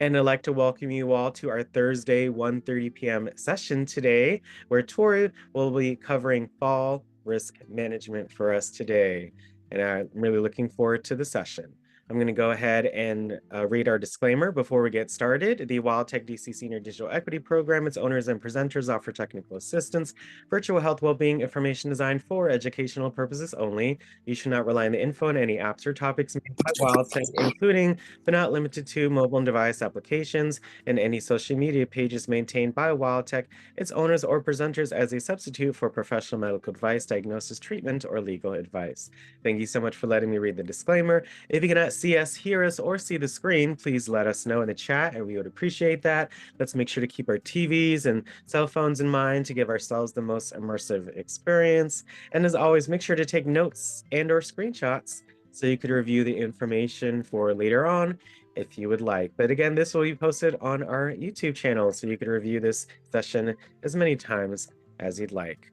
And I'd like to welcome you all to our Thursday 1:30 p.m. session today, where Tori will be covering fall risk management for us today. And I'm really looking forward to the session. I'm going to go ahead and read our disclaimer before we get started. The WildTech DC Senior Digital Equity Program, its owners and presenters offer technical assistance, virtual health well-being information designed for educational purposes only. You should not rely on the info on any apps or topics made by WildTech, including but not limited to mobile device applications and any social media pages maintained by WildTech, its owners, or presenters as a substitute for professional medical advice, diagnosis, treatment, or legal advice. Thank you so much for letting me read the disclaimer. If you cannot see us, hear us, or see the screen, please let us know in the chat, and we would appreciate that. Let's make sure to keep our TVs and cell phones in mind to give ourselves the most immersive experience. And as always, make sure to take notes and or screenshots so you could review the information for later on if you would like. But again, this will be posted on our YouTube channel, so you can review this session as many times as you'd like.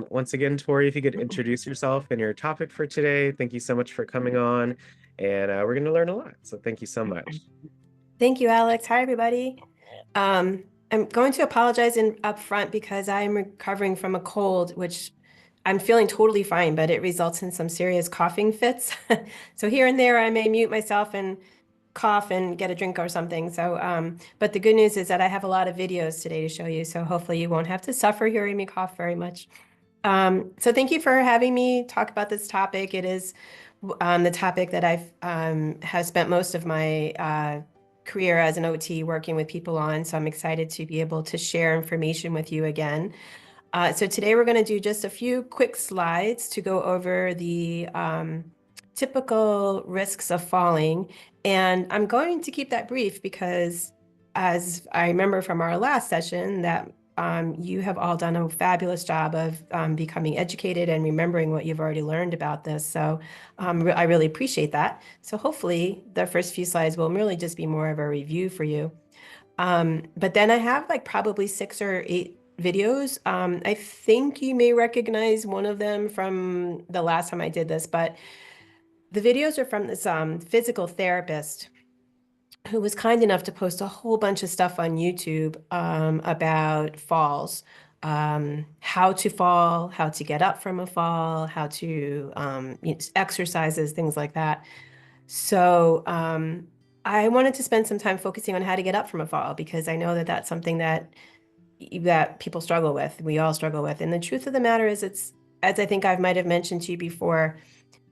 Once again, Tori, if you could introduce yourself and your topic for today. Thank you so much for coming on, and we're going to learn a lot. So thank you so much. Thank you, Alex. Hi, everybody. I'm going to apologize up front because I'm recovering from a cold, which I'm feeling totally fine, but it results in some serious coughing fits. So here and there, I may mute myself and cough and get a drink or something. So, but the good news is that I have a lot of videos today to show you. So hopefully you won't have to suffer hearing me cough very much. So thank you for having me talk about this topic. It is the topic that I've have spent most of my career as an OT working with people on. So I'm excited to be able to share information with you again. So today we're going to do just a few quick slides to go over the typical risks of falling. And I'm going to keep that brief because as I remember from our last session that you have all done a fabulous job of becoming educated and remembering what you've already learned about this. So I really appreciate that. So hopefully the first few slides will really just be more of a review for you. But then I have like probably 6 or 8 videos. I think you may recognize one of them from the last time I did this, but the videos are from this physical therapist who was kind enough to post a whole bunch of stuff on YouTube about falls, how to fall, how to get up from a fall, how to exercises, things like that. So I wanted to spend some time focusing on how to get up from a fall because I know that that's something that people struggle with. We all struggle with. And the truth of the matter is, it's, as I think I might have mentioned to you before,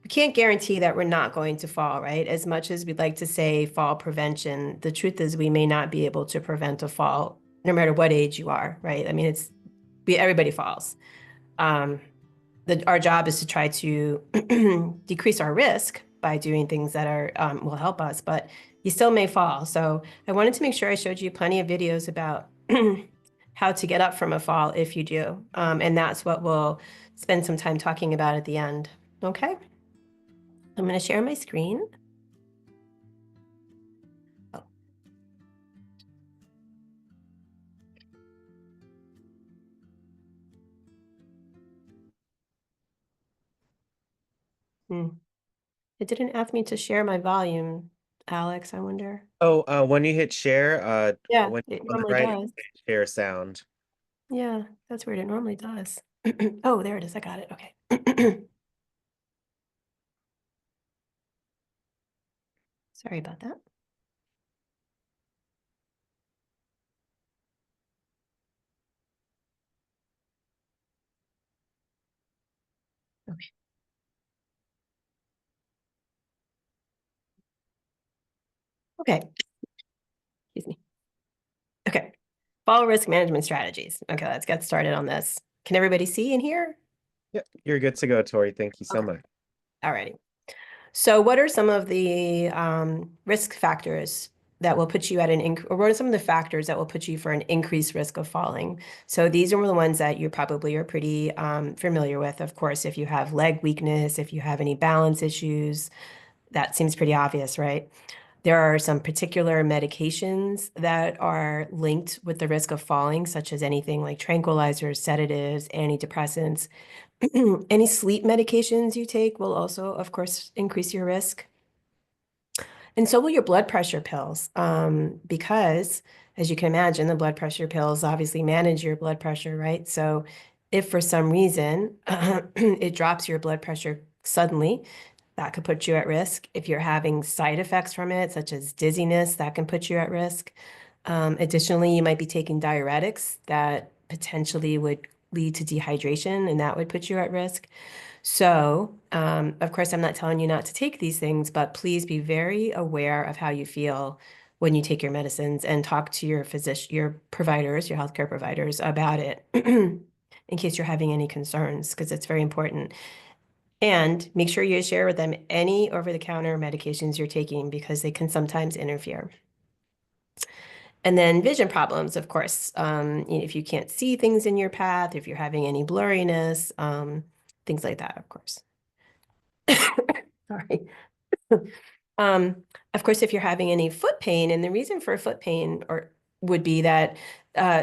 we can't guarantee that we're not going to fall, right? As much as we'd like to say fall prevention, the truth is we may not be able to prevent a fall, no matter what age you are, right? I mean, everybody falls. Our job is to try to decrease our risk by doing things that will help us, but you still may fall. So I wanted to make sure I showed you plenty of videos about how to get up from a fall if you do. And that's what we'll spend some time talking about at the end. Okay. I'm going to share my screen. Oh. It didn't ask me to share my volume, Alex, I wonder. Oh, when you hit share, Yeah, when it on the normally right, does. share sound. Yeah, that's weird. It normally does. Oh, there it is. I got it. Okay. Sorry about that. Okay. Okay. Excuse me. Okay. Fall risk management strategies. Okay, let's get started on this. Can everybody see and hear? Yep, you're good to go, Tori. Thank you so Okay. much. All righty. So what are some of the risk factors that will put you at or what are some of the factors that will put you for an increased risk of falling? So these are the ones that you probably are pretty familiar with. Of course, if you have leg weakness, if you have any balance issues, that seems pretty obvious, right? There are some particular medications that are linked with the risk of falling, such as anything like tranquilizers, sedatives, antidepressants. Any sleep medications you take will also, of course, increase your risk. And so will your blood pressure pills, because as you can imagine, the blood pressure pills obviously manage your blood pressure, right? So if for some reason it drops your blood pressure suddenly, that could put you at risk. If you're having side effects from it, such as dizziness, that can put you at risk. Additionally, you might be taking diuretics that potentially would lead to dehydration, and that would put you at risk. So, of course, I'm not telling you not to take these things, but please be very aware of how you feel when you take your medicines and talk to your physician, your providers, your healthcare providers about it in case you're having any concerns, because it's very important. And make sure you share with them any over-the-counter medications you're taking because they can sometimes interfere. And then vision problems, of course. If you can't see things in your path, if you're having any blurriness, things like that, of course. Sorry. Um, of course, if you're having any foot pain, and the reason for foot pain or would be that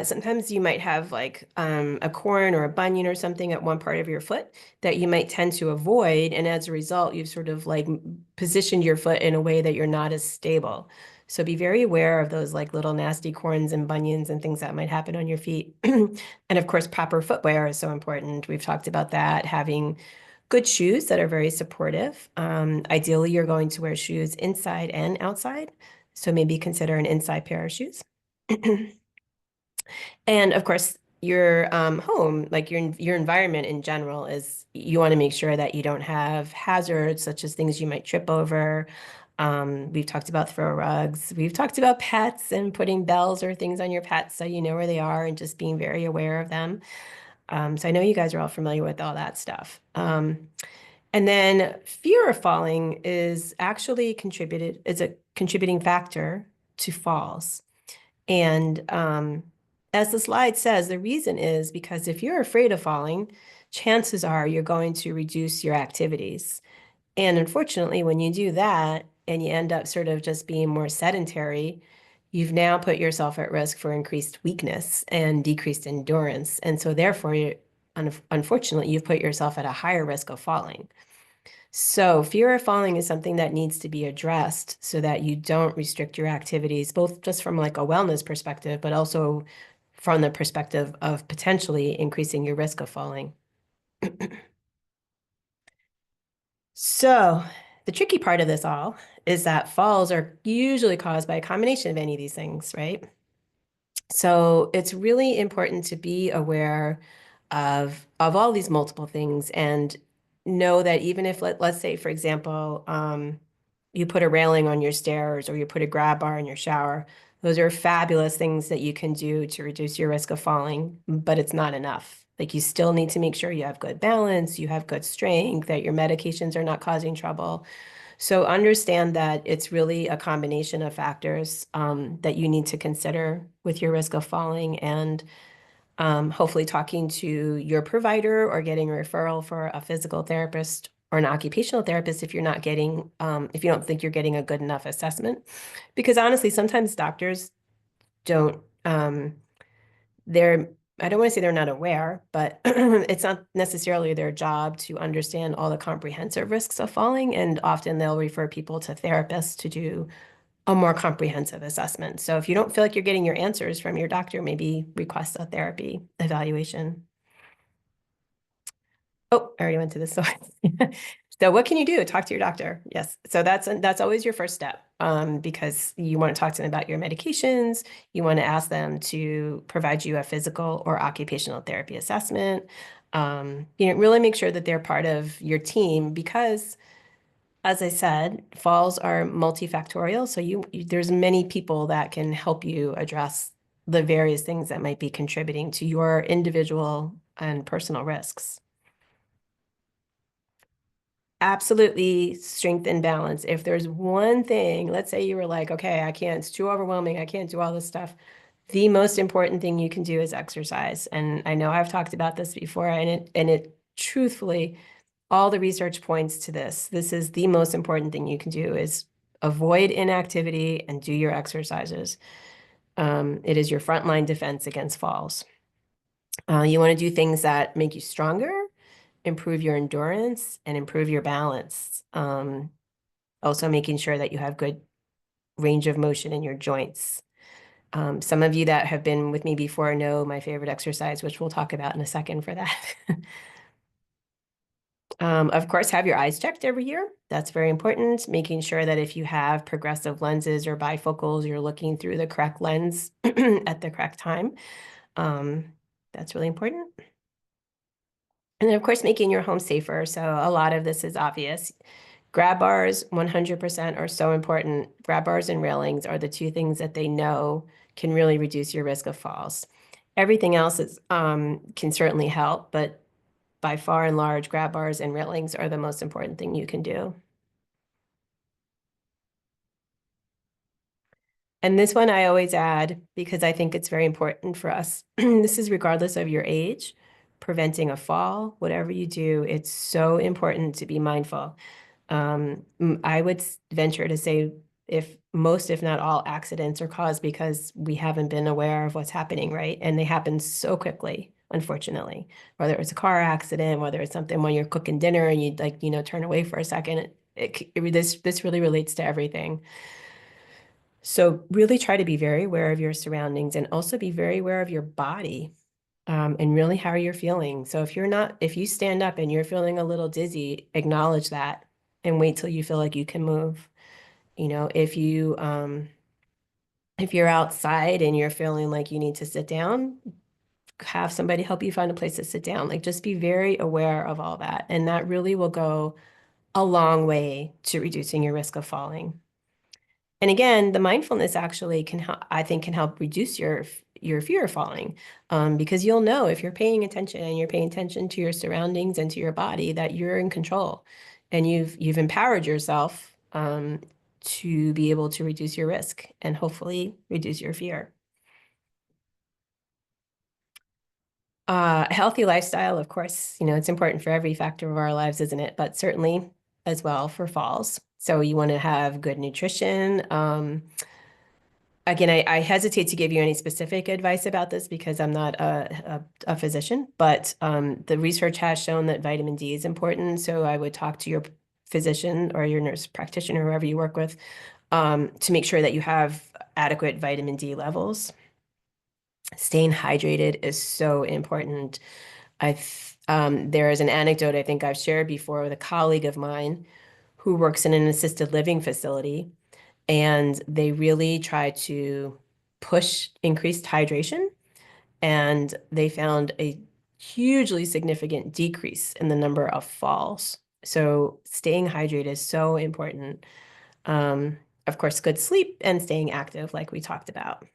sometimes you might have like a corn or a bunion or something at one part of your foot that you might tend to avoid, and as a result, you've sort of like positioned your foot in a way that you're not as stable. So be very aware of those like little nasty corns and bunions and things that might happen on your feet. And of course, proper footwear is so important. We've talked about that, having good shoes that are very supportive. Ideally, you're going to wear shoes inside and outside. So maybe consider an inside pair of shoes. And of course, your home, like your environment in general, is you want to make sure that you don't have hazards such as things you might trip over. We've talked about throw rugs. We've talked about pets and putting bells or things on your pets so you know where they are and just being very aware of them. So I know you guys are all familiar with all that stuff. And then fear of falling is actually is a contributing factor to falls. And as the slide says, the reason is because if you're afraid of falling, chances are you're going to reduce your activities. And unfortunately, when you do that and you end up sort of just being more sedentary, you've now put yourself at risk for increased weakness and decreased endurance. And so therefore, unfortunately, you've put yourself at a higher risk of falling. So fear of falling is something that needs to be addressed so that you don't restrict your activities, both just from like a wellness perspective, but also from the perspective of potentially increasing your risk of falling. So the tricky part of this all is that falls are usually caused by a combination of any of these things, right? So it's really important to be aware of all these multiple things and know that even if let's say, for example, you put a railing on your stairs or you put a grab bar in your shower, those are fabulous things that you can do to reduce your risk of falling, but it's not enough. Like you still need to make sure you have good balance, you have good strength, that your medications are not causing trouble. So understand that it's really a combination of factors that you need to consider with your risk of falling and hopefully talking to your provider or getting a referral for a physical therapist or an occupational therapist if you're not getting, if you don't think you're getting a good enough assessment. Because honestly, sometimes doctors don't, they're, I don't want to say they're not aware, but it's not necessarily their job to understand all the comprehensive risks of falling. And often they'll refer people to therapists to do a more comprehensive assessment. So if you don't feel like you're getting your answers from your doctor, maybe request a therapy evaluation. Oh, I already went to this slide. So what can you do? Talk to your doctor. Yes. So that's always your first step because you want to talk to them about your medications. You want to ask them to provide you a physical or occupational therapy assessment. Really make sure that they're part of your team because as I said, falls are multifactorial. So there's many people that can help you address the various things that might be contributing to your individual and personal risks. Absolutely strength and balance. If there's one thing, let's say you were like, okay, I can't, it's too overwhelming. I can't do all this stuff. The most important thing you can do is exercise. And I know I've talked about this before, and it truthfully, all the research points to this. This is the most important thing you can do is avoid inactivity and do your exercises. It is your frontline defense against falls. You want to do things that make you stronger, improve your endurance, and improve your balance. Also making sure that you have good range of motion in your joints. Some of you that have been with me before know my favorite exercise, which we'll talk about in a second for that. Of course, have your eyes checked every year. That's very important, making sure that if you have progressive lenses or bifocals, you're looking through the correct lens at the correct time. That's really important. And then, of course, making your home safer. So a lot of this is obvious. Grab bars, 100% are so important. Grab bars and railings are the two things that they know can really reduce your risk of falls. Everything else can certainly help, but by far and large, grab bars and railings are the most important thing you can do. And this one I always add because I think it's very important for us. This is regardless of your age, preventing a fall, whatever you do, it's so important to be mindful. I would venture to say if most, if not all, accidents are caused because we haven't been aware of what's happening, right? And they happen so quickly, unfortunately. Whether it's a car accident, whether it's something when you're cooking dinner and you like, turn away for a second, this really relates to everything. So really try to be very aware of your surroundings and also be very aware of your body, and really how you're feeling. So if you stand up and you're feeling a little dizzy, acknowledge that and wait till you feel like you can move. If you're outside and you're feeling like you need to sit down, have somebody help you find a place to sit down. Like just be very aware of all that. And that really will go a long way to reducing your risk of falling. And again, the mindfulness actually I think can help reduce your fear of falling, because you'll know if you're paying attention and you're paying attention to your surroundings and to your body that you're in control, and you've empowered yourself to be able to reduce your risk and hopefully reduce your fear. A healthy lifestyle, of course, it's important for every factor of our lives, isn't it? But certainly as well for falls. So you want to have good nutrition. Again, I hesitate to give you any specific advice about this because I'm not a physician, but the research has shown that vitamin D is important. So I would talk to your physician or your nurse practitioner, whoever you work with, to make sure that you have adequate vitamin D levels. Staying hydrated is so important. There is an anecdote I think I've shared before with a colleague of mine who works in an assisted living facility, and they really try to push increased hydration, and they found a hugely significant decrease in the number of falls. So staying hydrated is so important. Of course, good sleep and staying active, like we talked about.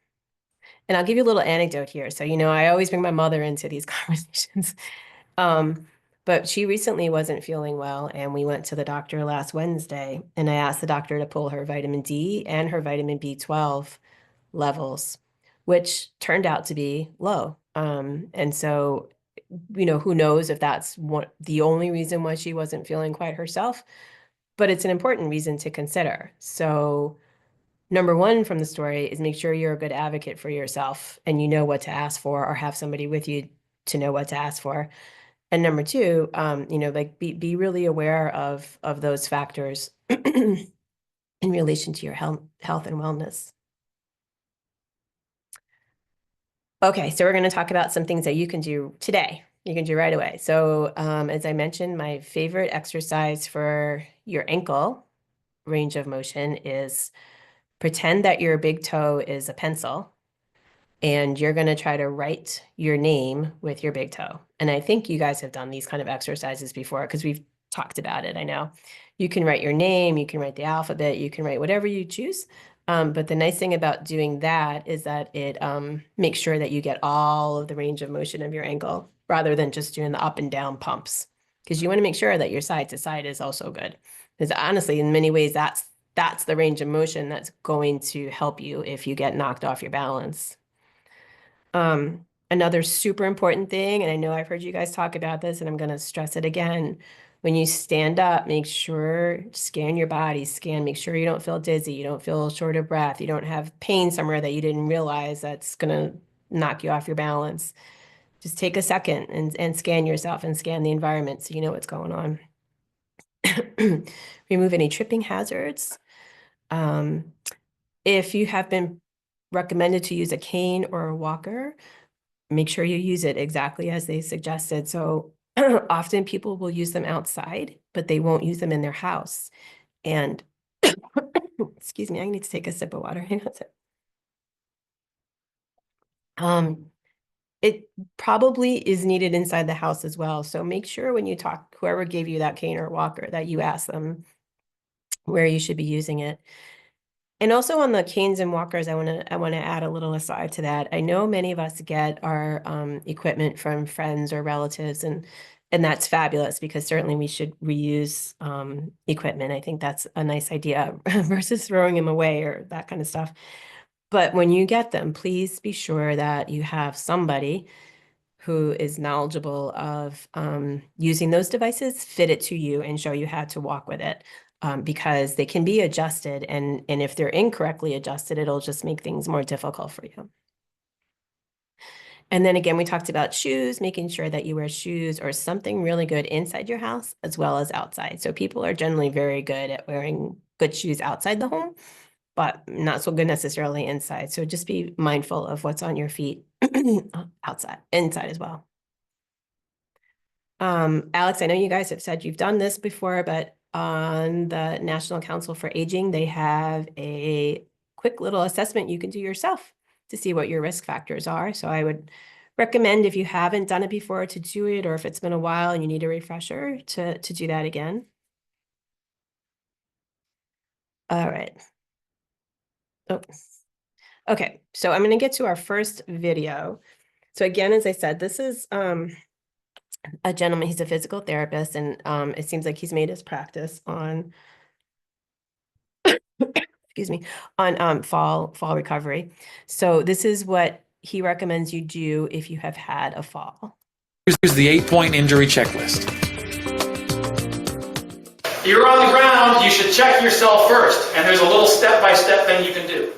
And I'll give you a little anecdote here. So, I always bring my mother into these conversations. Um, but she recently wasn't feeling well, and we went to the doctor last Wednesday, and I asked the doctor to pull her vitamin D and her vitamin B12 levels, which turned out to be low. And so, who knows if that's the only reason why she wasn't feeling quite herself, but it's an important reason to consider. So, number one from the story is make sure you're a good advocate for yourself and you know what to ask for or have somebody with you to know what to ask for. And number two, like be really aware of those factors in relation to your health and wellness. Okay, so we're going to talk about some things that you can do today. You can do right away. So, as I mentioned, my favorite exercise for your ankle range of motion is pretend that your big toe is a pencil and you're going to try to write your name with your big toe. And I think you guys have done these kind of exercises before because we've talked about it. I know you can write your name, you can write the alphabet, you can write whatever you choose. But the nice thing about doing that is that it makes sure that you get all of the range of motion of your ankle rather than just doing the up and down pumps, because you want to make sure that your side to side is also good. Because honestly, in many ways, that's the range of motion that's going to help you if you get knocked off your balance. Another super important thing, and I know I've heard you guys talk about this, and I'm going to stress it again. When you stand up, make sure, scan your body, make sure you don't feel dizzy, you don't feel short of breath, you don't have pain somewhere that you didn't realize that's going to knock you off your balance. Just take a second and scan yourself and scan the environment so you know what's going on. Remove any tripping hazards. if you have been recommended to use a cane or a walker, make sure you use it exactly as they suggested. So often people will use them outside, but they won't use them in their house. And excuse me, I need to take a sip of water. Hang on a sec. It probably is needed inside the house as well. So make sure when you talk, whoever gave you that cane or walker, that you ask them where you should be using it. And also on the canes and walkers, I want to add a little aside to that. I know many of us get our equipment from friends or relatives, and that's fabulous, because certainly we should reuse equipment. I think that's a nice idea versus throwing them away or that kind of stuff. But when you get them, please be sure that you have somebody who is knowledgeable of using those devices, fit it to you, and show you how to walk with it. Because they can be adjusted, and if they're incorrectly adjusted, it'll just make things more difficult for you. And then again, we talked about shoes, making sure that you wear shoes or something really good inside your house as well as outside. So people are generally very good at wearing good shoes outside the home, but not so good necessarily inside. So just be mindful of what's on your feet inside as well. Alex, I know you guys have said you've done this before, but on the National Council for Aging, they have a quick little assessment you can do yourself to see what your risk factors are. So I would recommend, if you haven't done it before, to do it, or if it's been a while and you need a refresher, to do that again. All right. Oh. Okay, so I'm going to get to our first video. So again, as I said, this is a gentleman. He's a physical therapist, and it seems like he's made his practice on excuse me, on fall recovery. So this is what he recommends you do if you have had a fall. Here's the 8-point injury checklist. You're on the ground, you should check yourself first, and there's a little step-by-step thing you can do.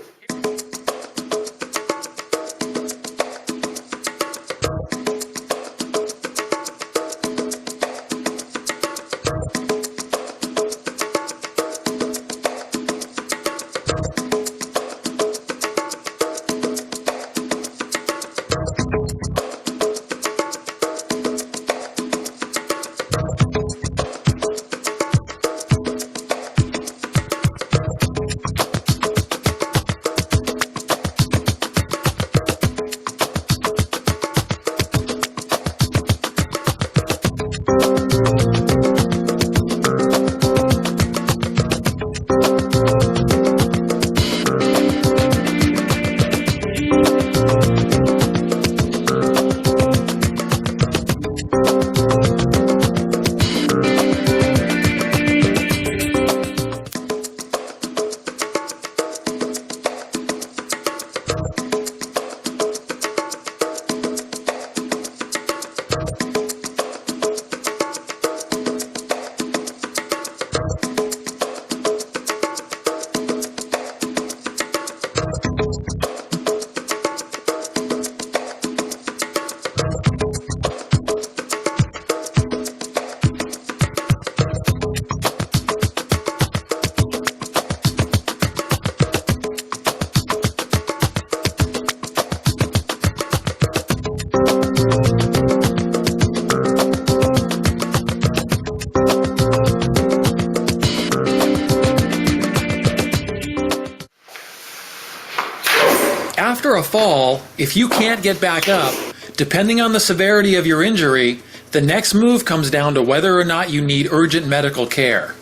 After a fall, if you can't get back up, depending on the severity of your injury, the next move comes down to whether or not you need urgent medical care.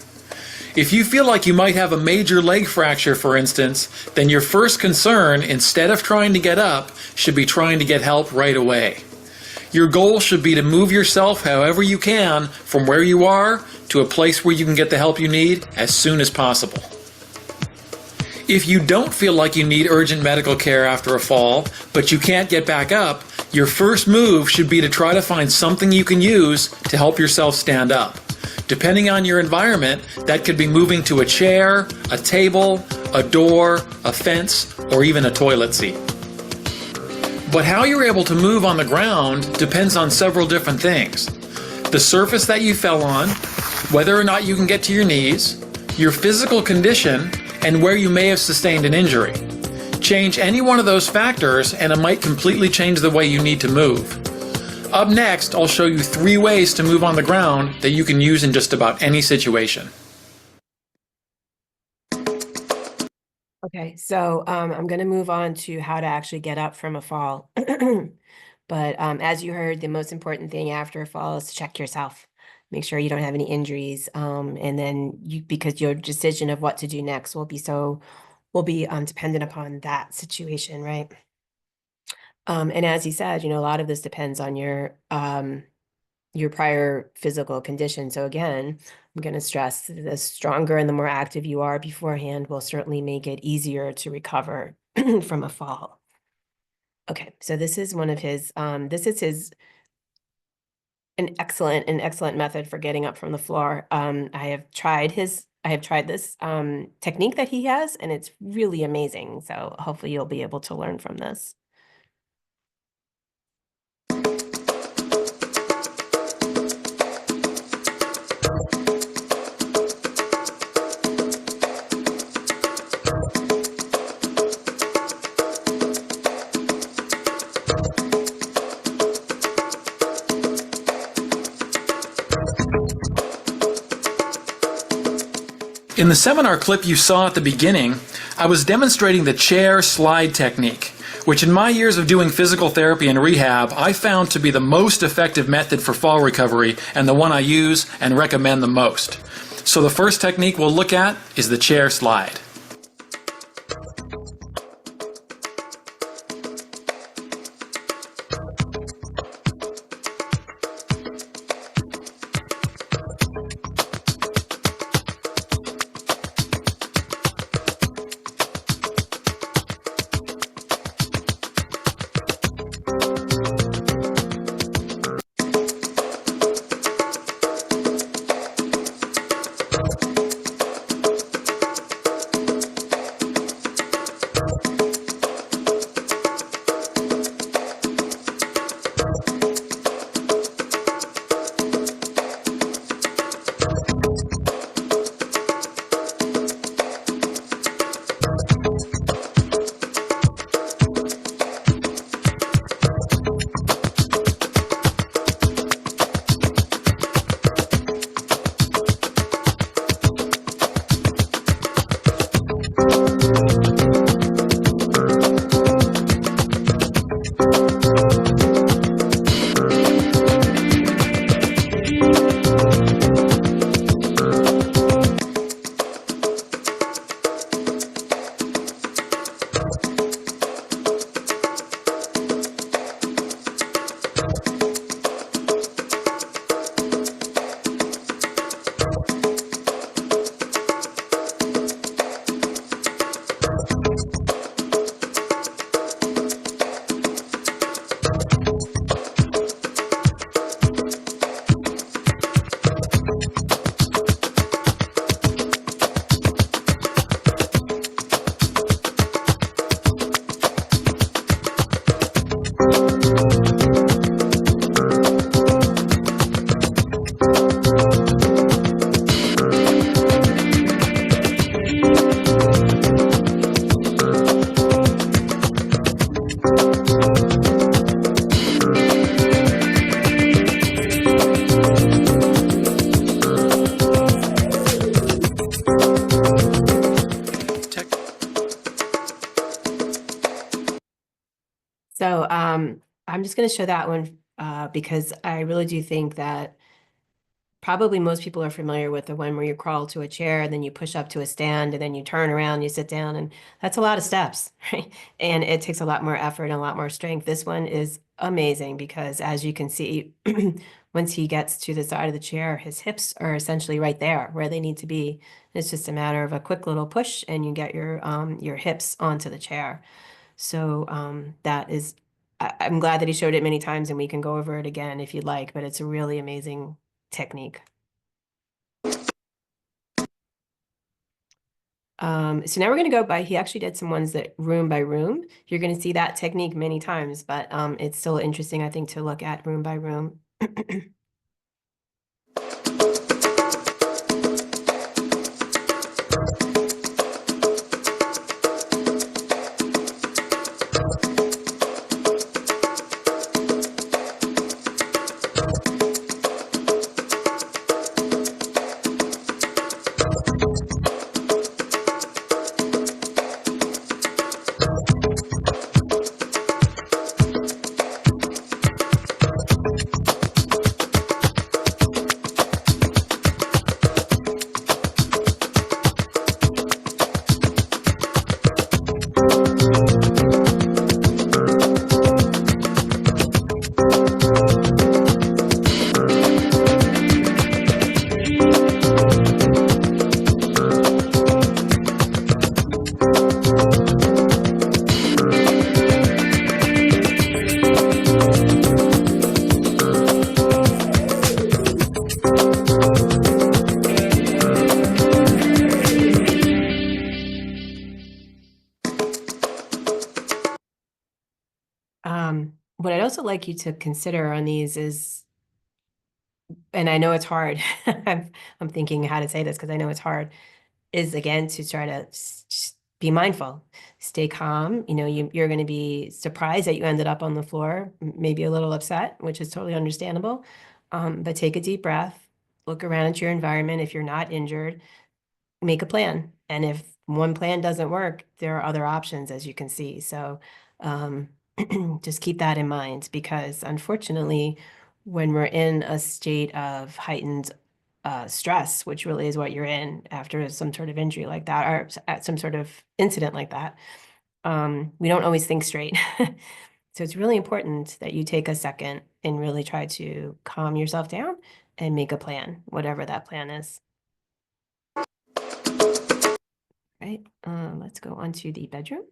If you feel like you might have a major leg fracture, for instance, then your first concern, instead of trying to get up, should be trying to get help right away. Your goal should be to move yourself however you can from where you are to a place where you can get the help you need as soon as possible. If you don't feel like you need urgent medical care after a fall, but you can't get back up, your first move should be to try to find something you can use to help yourself stand up. Depending on your environment, that could be moving to a chair, a table, a door, a fence, or even a toilet seat. But how you're able to move on the ground depends on several different things. The surface that you fell on, whether or not you can get to your knees, your physical condition, and where you may have sustained an injury. Change any one of those factors and it might completely change the way you need to move. Up next, I'll show you 3 ways to move on the ground that you can use in just about any situation. Okay, so I'm going to move on to how to actually get up from a fall. But as you heard, the most important thing after a fall is to check yourself. Make sure you don't have any injuries. And then because your decision of what to do next will be dependent upon that situation, right? And as he said, a lot of this depends on your prior physical condition. So again, I'm going to stress the stronger and the more active you are beforehand will certainly make it easier to recover from a fall. Okay, so this is one of his, an excellent method for getting up from the floor. I have tried this technique that he has, and it's really amazing. So hopefully you'll be able to learn from this. In the seminar clip you saw at the beginning, I was demonstrating the chair slide technique, which in my years of doing physical therapy and rehab, I found to be the most effective method for fall recovery and the one I use and recommend the most. So the first technique we'll look at is the chair slide. So I'm just going to show that one because I really do think that probably most people are familiar with the one where you crawl to a chair and then you push up to a stand and then you turn around, you sit down, and that's a lot of steps, right? And it takes a lot more effort and a lot more strength. This one is amazing because as you can see, once he gets to the side of the chair, his hips are essentially right there where they need to be. It's just a matter of a quick little push and you get your hips onto the chair. So that is, I'm glad that he showed it many times and we can go over it again if you'd like, but it's a really amazing technique. So now we're going to go by, he actually did some ones that room by room. You're going to see that technique many times, but it's still interesting, I think, to look at room by room. What I'd also like you to consider on these is, and I know it's hard. I'm thinking how to say this because I know it's hard, is again to try to be mindful, stay calm. You know, you're going to be surprised that you ended up on the floor, maybe a little upset, which is totally understandable. But take a deep breath, look around at your environment. If you're not injured, make a plan. And if one plan doesn't work, there are other options, as you can see. So just keep that in mind, because unfortunately, when we're in a state of heightened stress, which really is what you're in after some sort of injury like that, or at some sort of incident like that, we don't always think straight. So it's really important that you take a second and really try to calm yourself down and make a plan, whatever that plan is. Right, let's go on to the bedroom.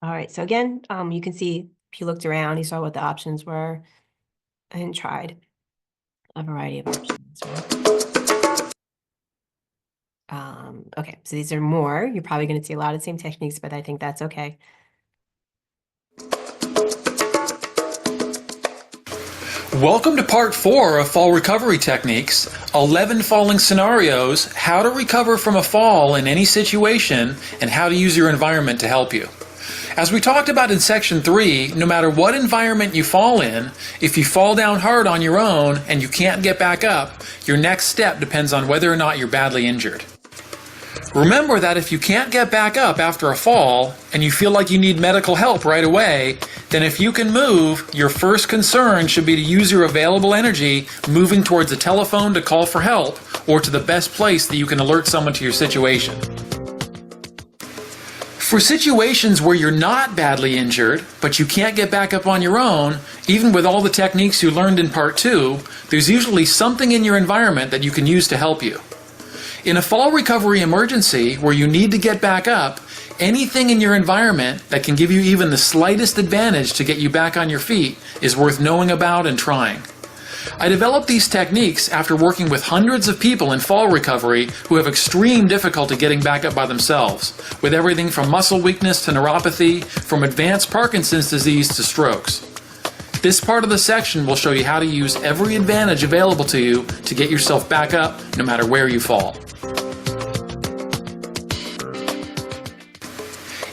All right, so again, you can see if you looked around, you saw what the options were and tried a variety of options, right? Okay, so these are more. You're probably going to see a lot of the same techniques, but I think that's okay. Welcome to part 4 of fall recovery techniques, 11 falling scenarios, how to recover from a fall in any situation, and how to use your environment to help you. As we talked about in section 3, no matter what environment you fall in, if you fall down hard on your own and you can't get back up, your next step depends on whether or not you're badly injured. Remember that if you can't get back up after a fall and you feel like you need medical help right away, then if you can move, your first concern should be to use your available energy moving towards a telephone to call for help or to the best place that you can alert someone to your situation. For situations where you're not badly injured, but you can't get back up on your own, even with all the techniques you learned in part 2, there's usually something in your environment that you can use to help you. In a fall recovery emergency where you need to get back up, anything in your environment that can give you even the slightest advantage to get you back on your feet is worth knowing about and trying. I developed these techniques after working with hundreds of people in fall recovery who have extreme difficulty getting back up by themselves, with everything from muscle weakness to neuropathy, from advanced Parkinson's disease to strokes. This part of the section will show you how to use every advantage available to you to get yourself back up no matter where you fall.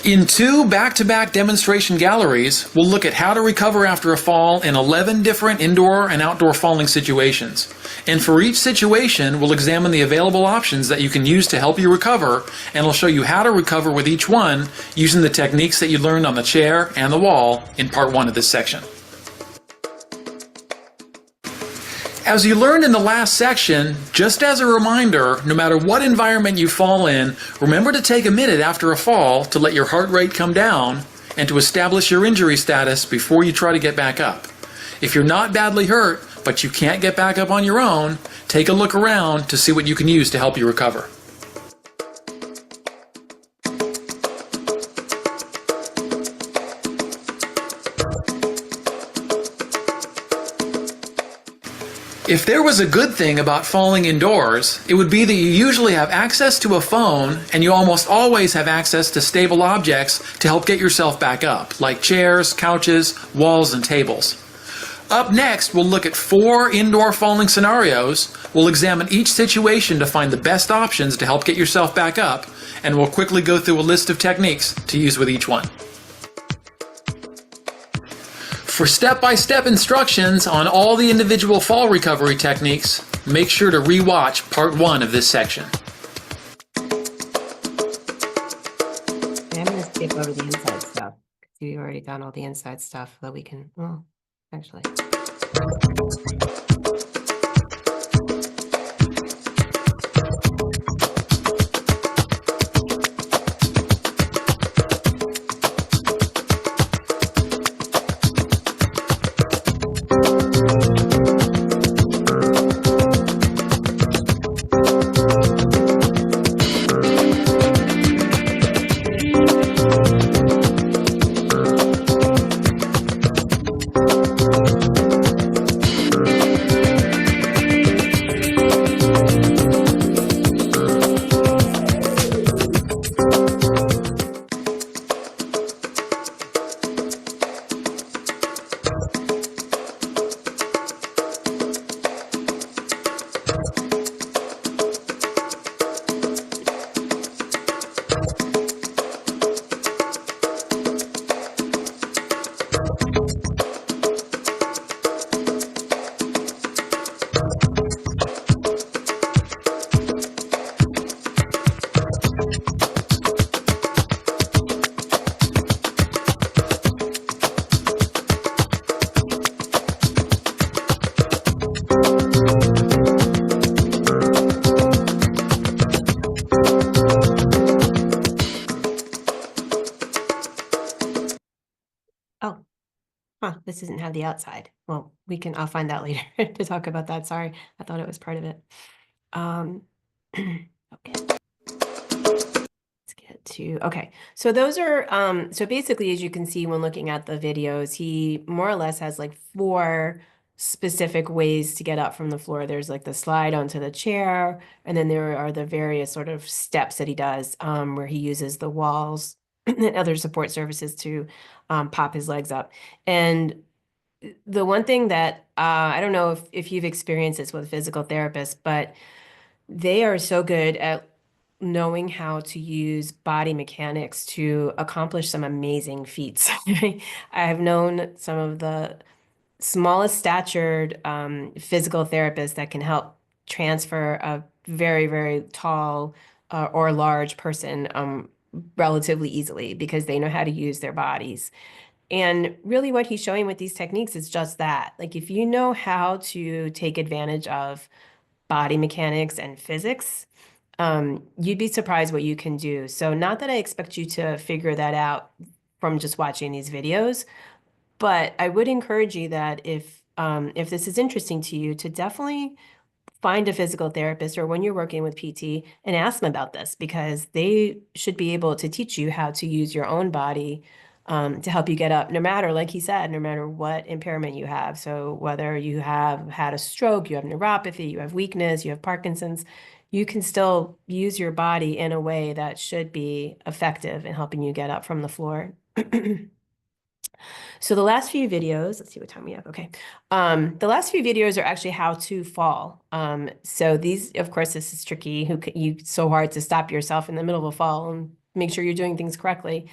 In 2 back-to-back demonstration galleries, we'll look at how to recover after a fall in 11 different indoor and outdoor falling situations. And for each situation, we'll examine the available options that you can use to help you recover, and I'll show you how to recover with each one using the techniques that you learned on the chair and the wall in part 1 of this section. As you learned in the last section, just as a reminder, no matter what environment you fall in, remember to take a minute after a fall to let your heart rate come down and to establish your injury status before you try to get back up. If you're not badly hurt, but you can't get back up on your own, take a look around to see what you can use to help you recover. If there was a good thing about falling indoors, it would be that you usually have access to a phone and you almost always have access to stable objects to help get yourself back up, like chairs, couches, walls, and tables. Up next, we'll look at 4 indoor falling scenarios. We'll examine each situation to find the best options to help get yourself back up, and we'll quickly go through a list of techniques to use with each one. For step-by-step instructions on all the individual fall recovery techniques, make sure to re-watch part 1 of this section. I'm going to skip over the inside stuff because we've already done all the inside stuff that we can, well, actually. This doesn't have the outside. Well, I'll find that later to talk about that. Sorry, I thought it was part of it. Okay. Let's get to, okay. So those are, so basically, as you can see when looking at the videos, he more or less has like 4 specific ways to get up from the floor. There's like the slide onto the chair, and then there are the various sort of steps that he does where he uses the walls and other support surfaces to pop his legs up. And the one thing that I don't know if you've experienced this with physical therapists, but they are so good at knowing how to use body mechanics to accomplish some amazing feats. I have known some of the smallest statured physical therapists that can help transfer a very, very tall or large person relatively easily because they know how to use their bodies. And really what he's showing with these techniques is just that. Like if you know how to take advantage of body mechanics and physics, you'd be surprised what you can do. So not that I expect you to figure that out from just watching these videos, but I would encourage you that if this is interesting to you, to definitely find a physical therapist or when you're working with PT and ask them about this, because they should be able to teach you how to use your own body to help you get up, no matter, like he said, no matter what impairment you have. So whether you have had a stroke, you have neuropathy, you have weakness, you have Parkinson's, you can still use your body in a way that should be effective in helping you get up from the floor. So the last few videos, let's see what time we have. Okay. The last few videos are actually how to fall. So these, of course, this is tricky. It's so hard to stop yourself in the middle of a fall and make sure you're doing things correctly.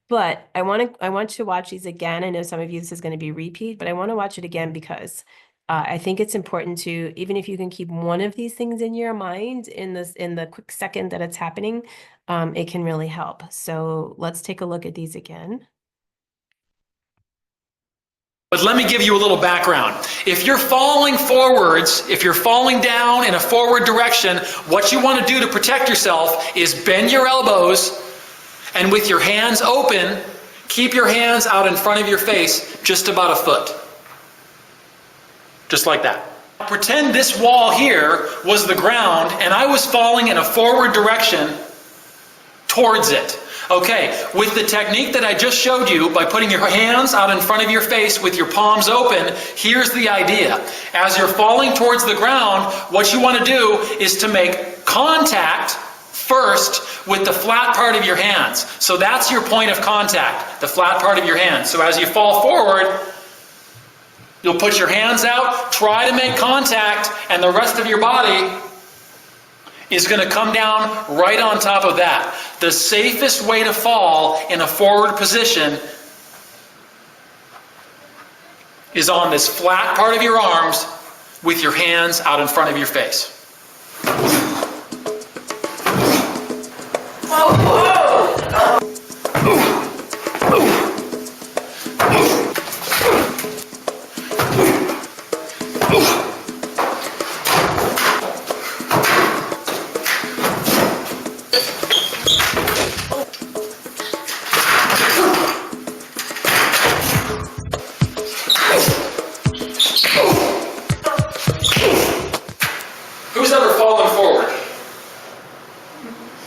But I want to watch these again. I know some of you, this is going to be repeat, but I want to watch it again because I think it's important to, even if you can keep one of these things in your mind in the quick second that it's happening, it can really help. So let's take a look at these again. But let me give you a little background. If you're falling forwards, if you're falling down in a forward direction, what you want to do to protect yourself is bend your elbows and with your hands open, keep your hands out in front of your face just about a foot. Just like that. Pretend this wall here was the ground and I was falling in a forward direction towards it. Okay, with the technique that I just showed you, by putting your hands out in front of your face with your palms open, here's the idea. As you're falling towards the ground, what you want to do is to make contact first with the flat part of your hands. So that's your point of contact, the flat part of your hands. So as you fall forward, you'll put your hands out, try to make contact, and the rest of your body is going to come down right on top of that. The safest way to fall in a forward position is on this flat part of your arms with your hands out in front of your face. Who's ever fallen forward?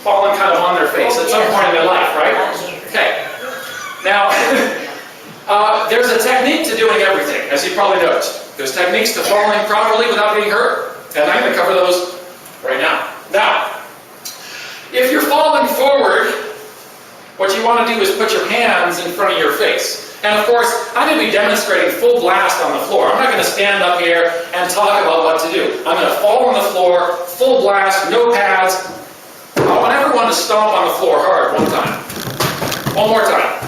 Fallen kind of on their face at some point in their life, right? Okay. Now, there's a technique to doing everything, as you probably noticed. There's techniques to falling properly without getting hurt. And I'm going to cover those right now. Now, if you're falling forward, what you want to do is put your hands in front of your face. And of course, I'm going to be demonstrating full blast on the floor. I'm not going to stand up here and talk about what to do. I'm going to fall on the floor, full blast, no pads. I want everyone to stomp on the floor hard one time. One more time.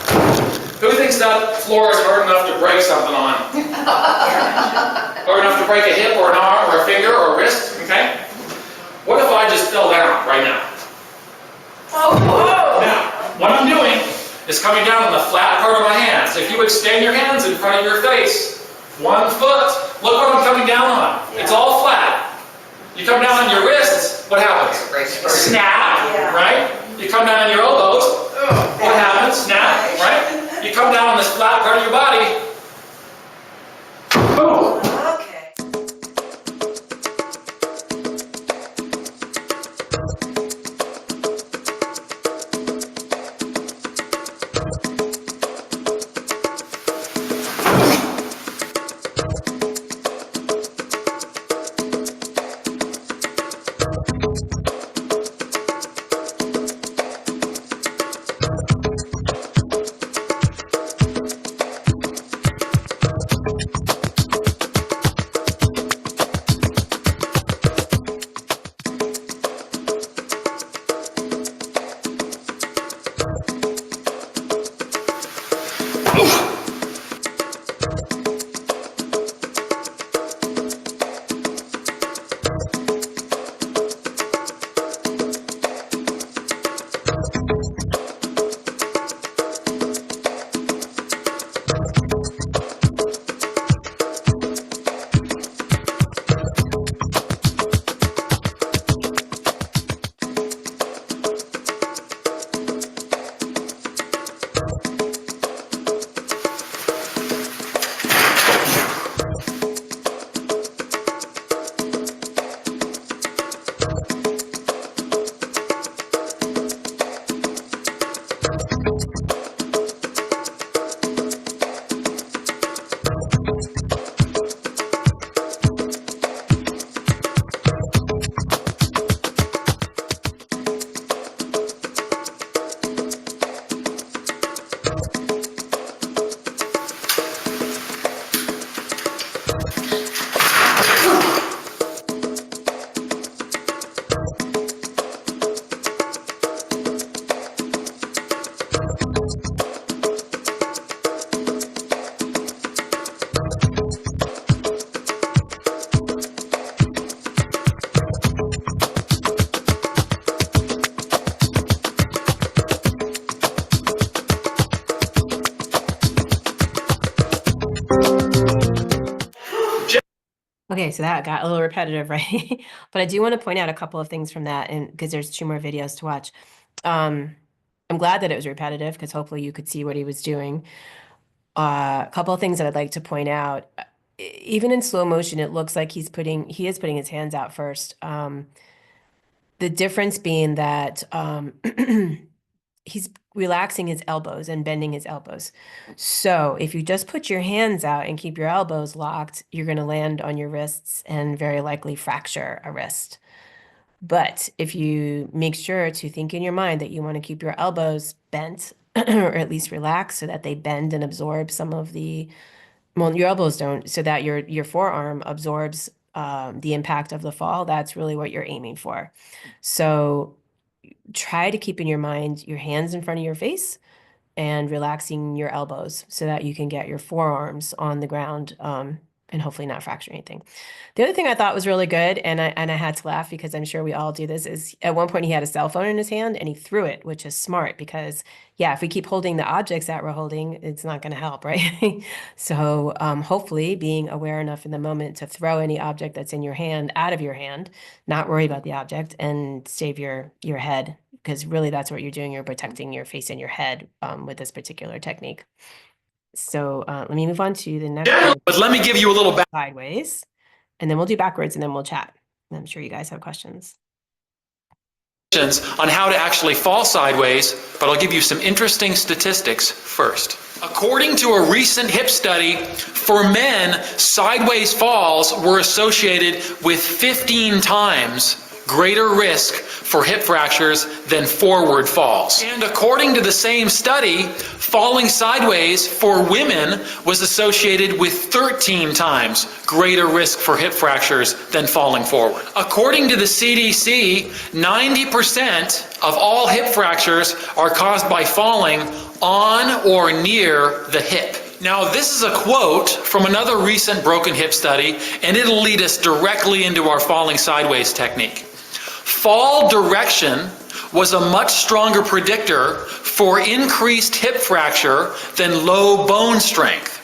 Who thinks that floor is hard enough to break something on? Hard enough to break a hip or an arm or a finger or a wrist? Okay? What if I just fell down right now? Now, what I'm doing is coming down on the flat part of my hands. If you extend your hands in front of your face, 1 foot, look what I'm coming down on. It's all flat. You come down on your wrists, what happens? Snap, right? You come down on your elbows, what happens? Snap, right? You come down on this flat part of your body, boom. Okay, so that got a little repetitive, right? But I do want to point out a couple of things from that, and because there's 2 more videos to watch. I'm glad that it was repetitive because hopefully you could see what he was doing. A couple of things that I'd like to point out. Even in slow motion, it looks like he is putting his hands out first. The difference being that he's relaxing his elbows and bending his elbows. So if you just put your hands out and keep your elbows locked, you're going to land on your wrists and very likely fracture a wrist. But if you make sure to think in your mind that you want to keep your elbows bent or at least relaxed so that they bend and absorb some of the, well, your elbows don't, so that your forearm absorbs the impact of the fall, that's really what you're aiming for. So try to keep in your mind your hands in front of your face and relaxing your elbows so that you can get your forearms on the ground and hopefully not fracture anything. The other thing I thought was really good, and I had to laugh because I'm sure we all do this, is at one point he had a cell phone in his hand and he threw it, which is smart because, yeah, if we keep holding the objects that we're holding, it's not going to help, right? So hopefully being aware enough in the moment to throw any object that's in your hand out of your hand, not worry about the object, and save your head, because really that's what you're doing. You're protecting your face and your head with this particular technique. So let me move on to the next one. But let me give you a little back. Sideways, and then we'll do backwards, and then we'll chat. I'm sure you guys have questions On how to actually fall sideways, but I'll give you some interesting statistics first. According to a recent hip study, for men, sideways falls were associated with 15 times greater risk for hip fractures than forward falls. And according to the same study, falling sideways for women was associated with 13 times greater risk for hip fractures than falling forward. According to the CDC, 90% of all hip fractures are caused by falling on or near the hip. Now, this is a quote from another recent broken hip study, and it'll lead us directly into our falling sideways technique. Fall direction was a much stronger predictor for increased hip fracture than low bone strength.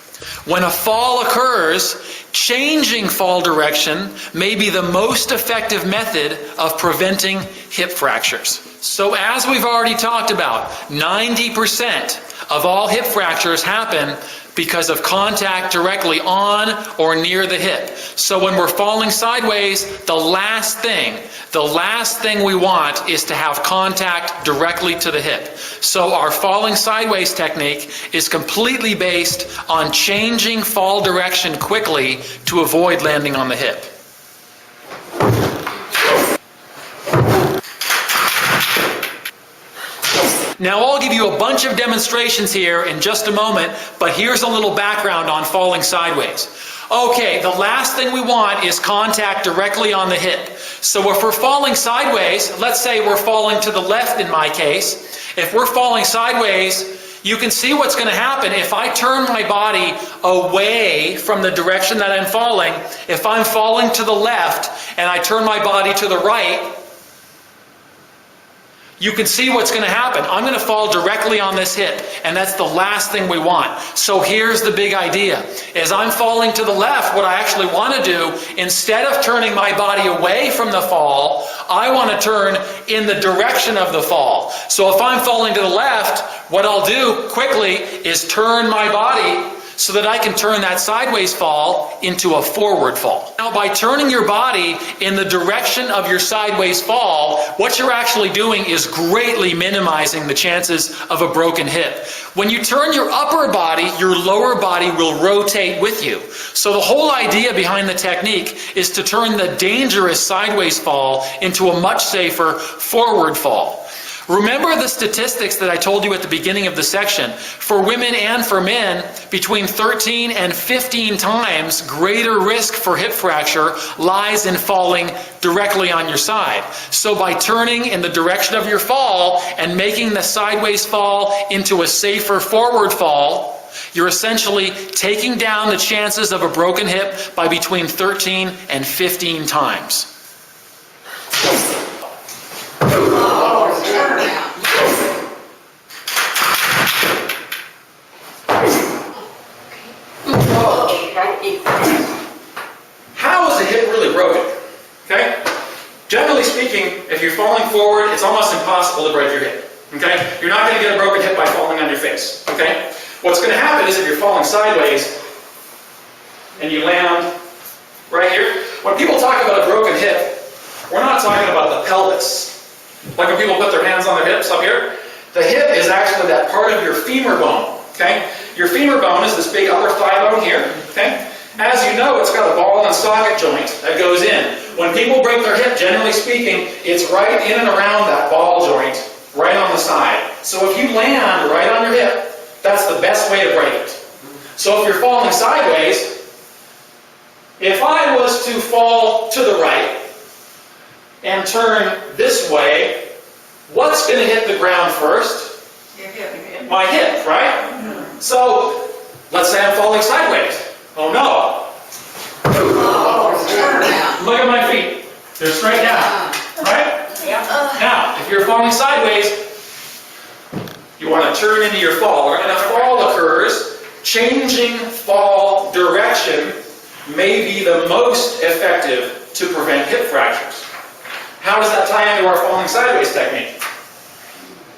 When a fall occurs, changing fall direction may be the most effective method of preventing hip fractures. So as we've already talked about, 90% of all hip fractures happen because of contact directly on or near the hip. So when we're falling sideways, the last thing we want is to have contact directly to the hip. So our falling sideways technique is completely based on changing fall direction quickly to avoid landing on the hip. Now I'll give you a bunch of demonstrations here in just a moment, but here's a little background on falling sideways. Okay, the last thing we want is contact directly on the hip. So if we're falling sideways, let's say we're falling to the left in my case, if we're falling sideways, you can see what's going to happen if I turn my body away from the direction that I'm falling. If I'm falling to the left and I turn my body to the right, you can see what's going to happen. I'm going to fall directly on this hip, and that's the last thing we want. So here's the big idea. As I'm falling to the left, what I actually want to do, instead of turning my body away from the fall, I want to turn in the direction of the fall. So if I'm falling to the left, what I'll do quickly is turn my body so that I can turn that sideways fall into a forward fall. Now, by turning your body in the direction of your sideways fall, what you're actually doing is greatly minimizing the chances of a broken hip. When you turn your upper body, your lower body will rotate with you. So the whole idea behind the technique is to turn the dangerous sideways fall into a much safer forward fall. Remember the statistics that I told you at the beginning of the section. For women and for men, between 13 and 15 times greater risk for hip fracture lies in falling directly on your side. So by turning in the direction of your fall and making the sideways fall into a safer forward fall, you're essentially taking down the chances of a broken hip by between 13 and 15 times. How is a hip really broken? Okay? Generally speaking, if you're falling forward, it's almost impossible to break your hip. Okay? You're not going to get a broken hip by falling on your face. Okay? What's going to happen is if you're falling sideways and you land right here, when people talk about a broken hip, we're not talking about the pelvis. Like when people put their hands on their hips up here, The hip is actually that part of your femur bone, okay? Your femur bone is this big upper thigh bone here, okay? As you know, it's got a ball and socket joint that goes in. When people break their hip, generally speaking, it's right in and around that ball joint, right on the side. So if you land right on your hip, that's the best way to break it. So if you're falling sideways, if I was to fall to the right and turn this way, what's going to hit the ground first? Your hip. My hip, right? So let's say I'm falling sideways. Oh no. Look at my feet. They're straight down, right? Now, if you're falling sideways, you want to turn into your fall. And a fall occurs, changing fall direction may be the most effective to prevent hip fractures. How does that tie into our falling sideways technique?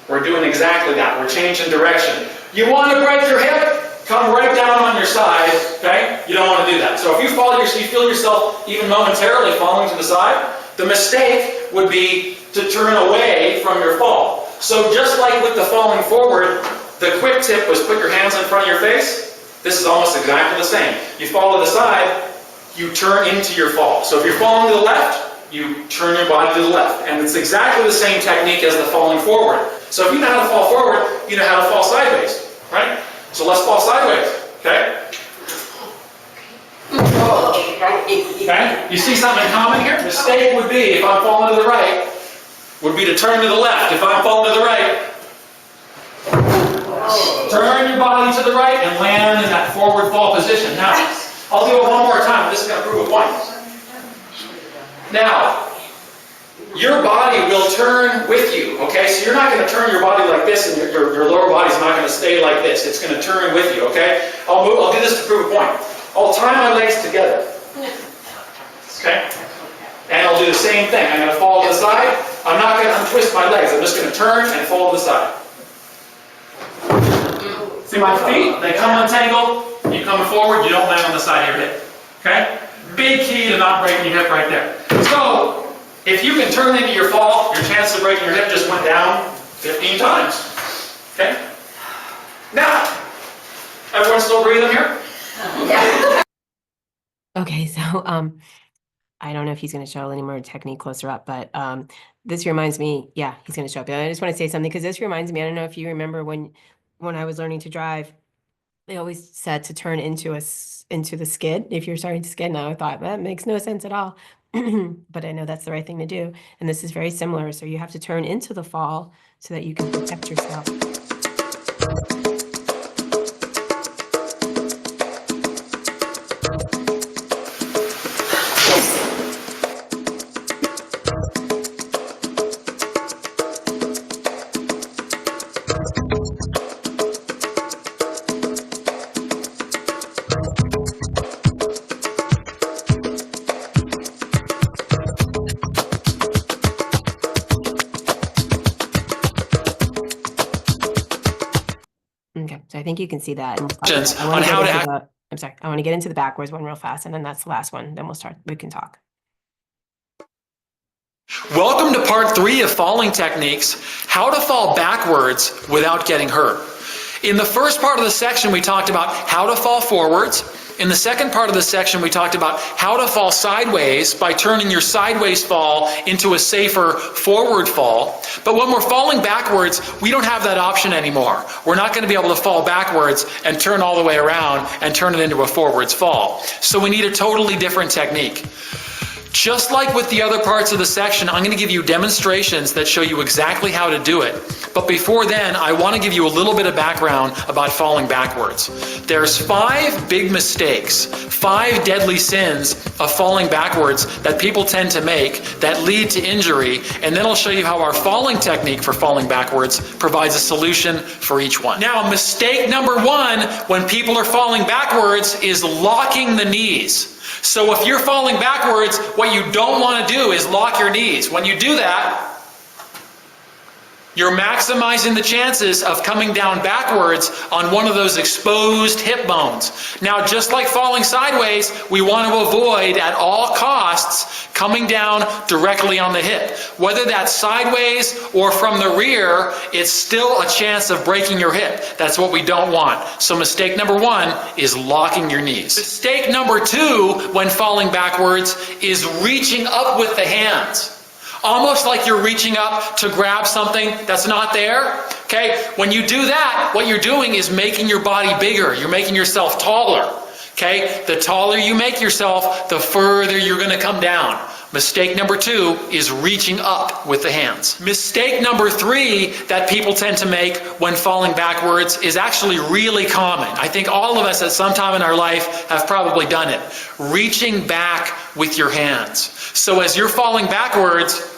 We're doing exactly that. We're changing direction. You want to break your hip? Come right down on your side, okay? You don't want to do that. So if you feel yourself even momentarily falling to the side, the mistake would be to turn away from your fall. So just like with the falling forward, the quick tip was put your hands in front of your face. This is almost exactly the same. You fall to the side, you turn into your fall. So if you're falling to the left, you turn your body to the left. And it's exactly the same technique as the falling forward. So if you know how to fall forward, you know how to fall sideways, right? So let's fall sideways, okay? Okay? You see something in common here? Mistake would be, if I'm falling to the right, would be to turn to the left. If I'm falling to the right, turn your body to the right and land in that forward fall position. Now, I'll do it one more time. This is going to prove a point. Now, your body will turn with you, okay? So you're not going to turn your body like this and your lower body's not going to stay like this. It's going to turn with you, okay? I'll do this to prove a point. I'll tie my legs together, okay? And I'll do the same thing. I'm going to fall to the side. I'm not going to untwist my legs. I'm just going to turn and fall to the side. See my feet? They come untangled. You come forward, you don't land on the side of your hip, okay? Big key to not breaking your hip right there. So, if you can turn into your fall, your chance of breaking your hip just went down 15 times. Okay? Now, everyone still breathing here? Okay, so I don't know if he's going to show any more technique closer up, but this reminds me, yeah, he's going to show up. I just want to say something because this reminds me, I don't know if you remember when I was learning to drive, they always said to turn into the skid if you're starting to skid. Now I thought that makes no sense at all. But I know that's the right thing to do. And this is very similar. So you have to turn into the fall so that you can protect yourself. So I think you can see that. On how to act. I'm sorry. I want to get into the backwards one real fast, and then that's the last one. Then we can talk. Welcome to part 3 of falling techniques, how to fall backwards without getting hurt. In the first part of the section, we talked about how to fall forwards. In the second part of the section, we talked about how to fall sideways by turning your sideways fall into a safer forward fall. But when we're falling backwards, we don't have that option anymore. We're not going to be able to fall backwards and turn all the way around and turn it into a forwards fall. So we need a totally different technique. Just like with the other parts of the section, I'm going to give you demonstrations that show you exactly how to do it. But before then, I want to give you a little bit of background about falling backwards. There's 5 big mistakes, 5 deadly sins of falling backwards that people tend to make that lead to injury, and then I'll show you how our falling technique for falling backwards provides a solution for each one. Now, mistake number 1 when people are falling backwards is locking the knees. So if you're falling backwards, what you don't want to do is lock your knees. When you do that, You're maximizing the chances of coming down backwards on one of those exposed hip bones. Now, just like falling sideways, we want to avoid at all costs coming down directly on the hip. Whether that's sideways or from the rear, it's still a chance of breaking your hip. That's what we don't want. So mistake number 1 is locking your knees. Mistake number 2 when falling backwards is reaching up with the hands. Almost like you're reaching up to grab something that's not there. Okay? When you do that, what you're doing is making your body bigger. You're making yourself taller. Okay? The taller you make yourself, the further you're going to come down. Mistake number 2 is reaching up with the hands. Mistake number 3 that people tend to make when falling backwards is actually really common. I think all of us at some time in our life have probably done it. Reaching back with your hands. So as you're falling backwards,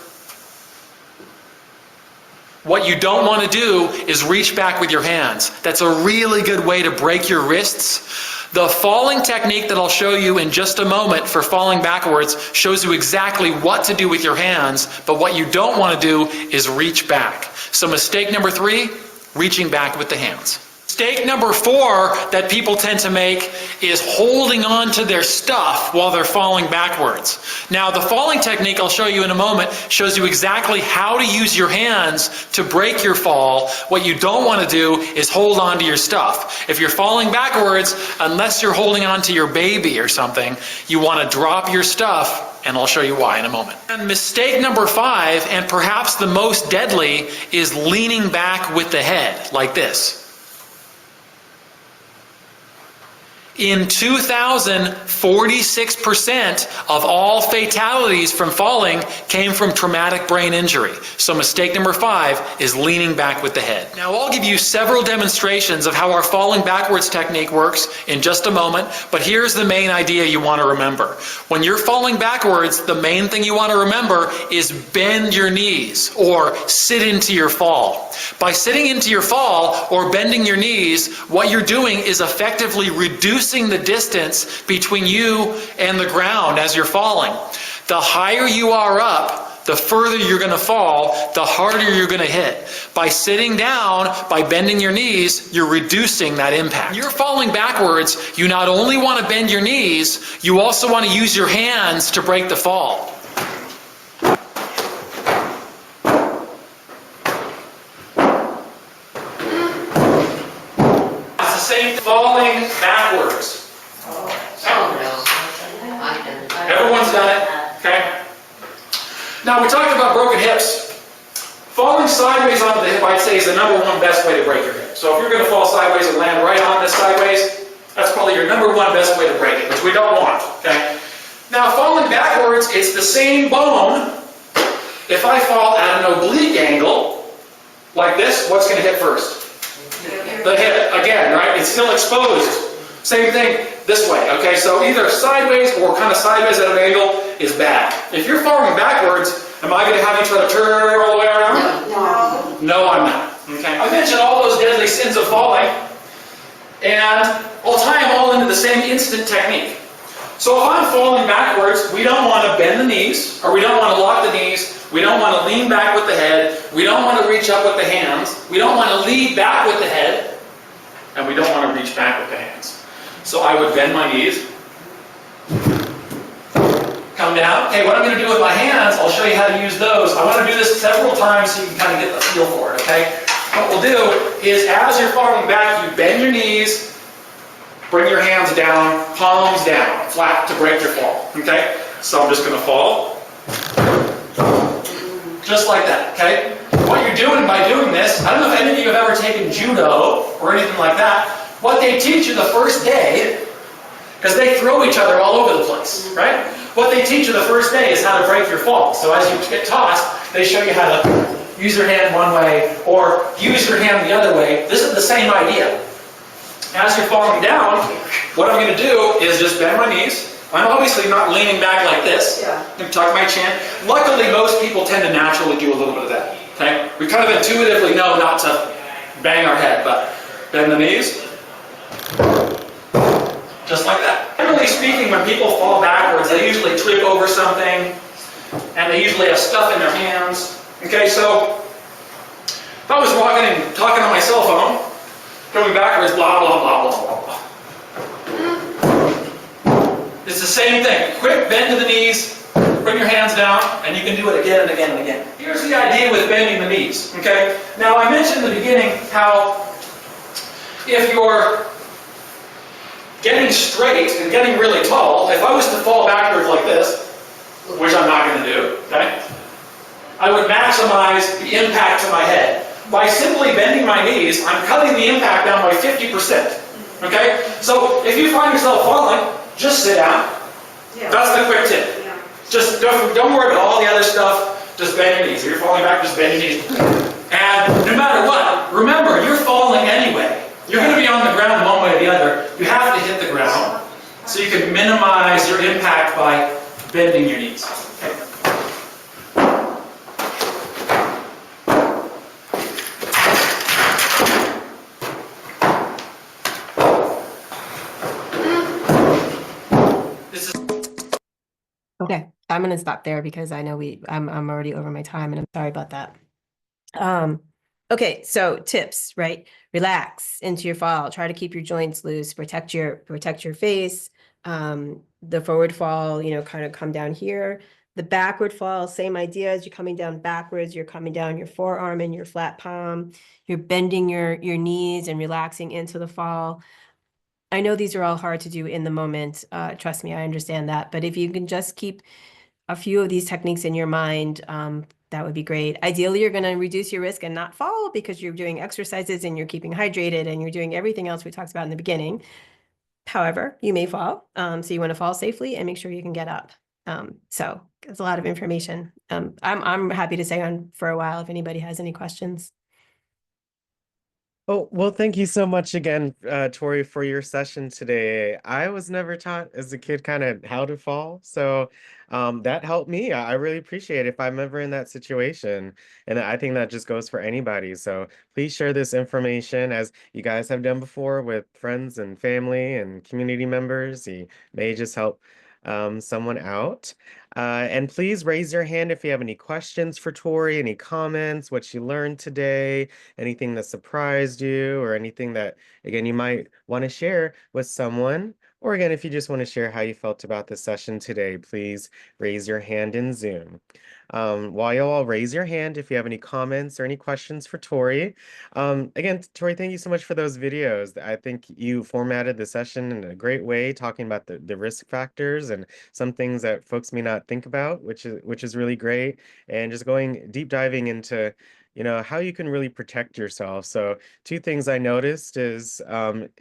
what you don't want to do is reach back with your hands. That's a really good way to break your wrists. The falling technique that I'll show you in just a moment for falling backwards shows you exactly what to do with your hands, but what you don't want to do is reach back. So mistake number 3, reaching back with the hands. Mistake number 4 that people tend to make is holding on to their stuff while they're falling backwards. Now, the falling technique I'll show you in a moment shows you exactly how to use your hands to break your fall. What you don't want to do is hold on to your stuff. If you're falling backwards, unless you're holding on to your baby or something, you want to drop your stuff, and I'll show you why in a moment. And mistake number 5, and perhaps the most deadly, is leaning back with the head, like this. In 2000, 46% of all fatalities from falling came from traumatic brain injury. So mistake number 5 is leaning back with the head. Now I'll give you several demonstrations of how our falling backwards technique works in just a moment, but here's the main idea you want to remember. When you're falling backwards, the main thing you want to remember is bend your knees or sit into your fall. By sitting into your fall or bending your knees, what you're doing is effectively reducing the distance between you and the ground as you're falling. The higher you are up, the further you're going to fall, the harder you're going to hit. By sitting down, by bending your knees, you're reducing that impact. When you're falling backwards, you not only want to bend your knees, you also want to use your hands to break the fall. Falling backwards. Everyone's done it, okay? Now we talked about broken hips. Falling sideways onto the hip, I'd say, is the number 1 best way to break your hip. So if you're going to fall sideways and land right on this sideways, that's probably your number 1 best way to break it, which we don't want, okay? Now falling backwards, it's the same bone. If I fall at an oblique angle, like this, what's going to hit first? The hip, again, right? It's still exposed. Same thing this way, okay? So either sideways or kind of sideways at an angle is bad. If you're falling backwards, am I going to have you try to turn all the way around? No. No, I'm not. Okay? I mentioned all those deadly sins of falling, and I'll tie them all into the same instant technique. So if I'm falling backwards, we don't want to bend the knees, or we don't want to lock the knees. We don't want to lean back with the head. We don't want to reach up with the hands. We don't want to lead back with the head. And we don't want to reach back with the hands. So I would bend my knees. Come down. Okay, what I'm going to do with my hands, I'll show you how to use those. I want to do this several times so you can kind of get the feel for it, okay? What we'll do is as you're falling back, you bend your knees, bring your hands down, palms down, flat to break your fall, okay? So I'm just going to fall. Just like that, okay? What you're doing by doing this, I don't know if any of you have ever taken judo or anything like that. What they teach you the first day, because they throw each other all over the place, right? What they teach you the first day is how to break your fall. So as you get tossed, they show you how to use your hand one way or use your hand the other way. This is the same idea. As you're falling down, what I'm going to do is just bend my knees. I'm obviously not leaning back like this. Yeah. I'm tuck my chin. Luckily, most people tend to naturally do a little bit of that. Okay? We kind of intuitively know not to bang our head, but bend the knees. Just like that. Generally speaking, when people fall backwards, they usually trip over something, and they usually have stuff in their hands. Okay, so I was walking and talking on my cell phone, going backwards, blah, blah, blah, blah, blah, blah. It's the same thing. Quick bend to the knees, bring your hands down, and you can do it again and again and again. Here's the idea with bending the knees, okay? Now, I mentioned in the beginning how if you're getting straight and getting really tall, if I was to fall backwards like this, which I'm not going to do, okay? I would maximize the impact to my head. By simply bending my knees, I'm cutting the impact down by 50%. Okay? So if you find yourself falling, just sit down. Yeah. That's the quick tip. Yeah. Just don't worry about all the other stuff. Just bend your knees. If you're falling back, just bend your knees. And no matter what, remember, you're falling anyway. You're going to be on the ground one way or the other. You have to hit the ground so you can minimize your impact by bending your knees. Okay? Okay, I'm going to stop there because I know I'm already over my time and I'm sorry about that. Okay, so tips, right? Relax into your fall. Try to keep your joints loose. Protect your face. The forward fall, kind of come down here. The backward fall, same idea. As you're coming down backwards, you're coming down your forearm and your flat palm. You're bending your knees and relaxing into the fall. I know these are all hard to do in the moment. Trust me, I understand that. But if you can just keep a few of these techniques in your mind, that would be great. Ideally, you're going to reduce your risk and not fall because you're doing exercises and you're keeping hydrated and you're doing everything else we talked about in the beginning. However, you may fall. So you want to fall safely and make sure you can get up. So it's a lot of information. I'm happy to stay on for a while if anybody has any questions. Oh, well, thank you so much again, Tori, for your session today. I was never taught as a kid kind of how to fall, so that helped me. I really appreciate it if I'm ever in that situation. And I think that just goes for anybody. So please share this information as you guys have done before with friends and family and community members. You may just help someone out. And please raise your hand if you have any questions for Tori, any comments, what you learned today, anything that surprised you, or anything that, again, you might want to share with someone. Or again, if you just want to share how you felt about the session today, please raise your hand in Zoom. While you all raise your hand if you have any comments or any questions for Tori. Again, Tori, thank you so much for those videos. I think you formatted the session in a great way, talking about the risk factors and some things that folks may not think about, which is really great, and just going deep diving into how you can really protect yourself. So two things I noticed is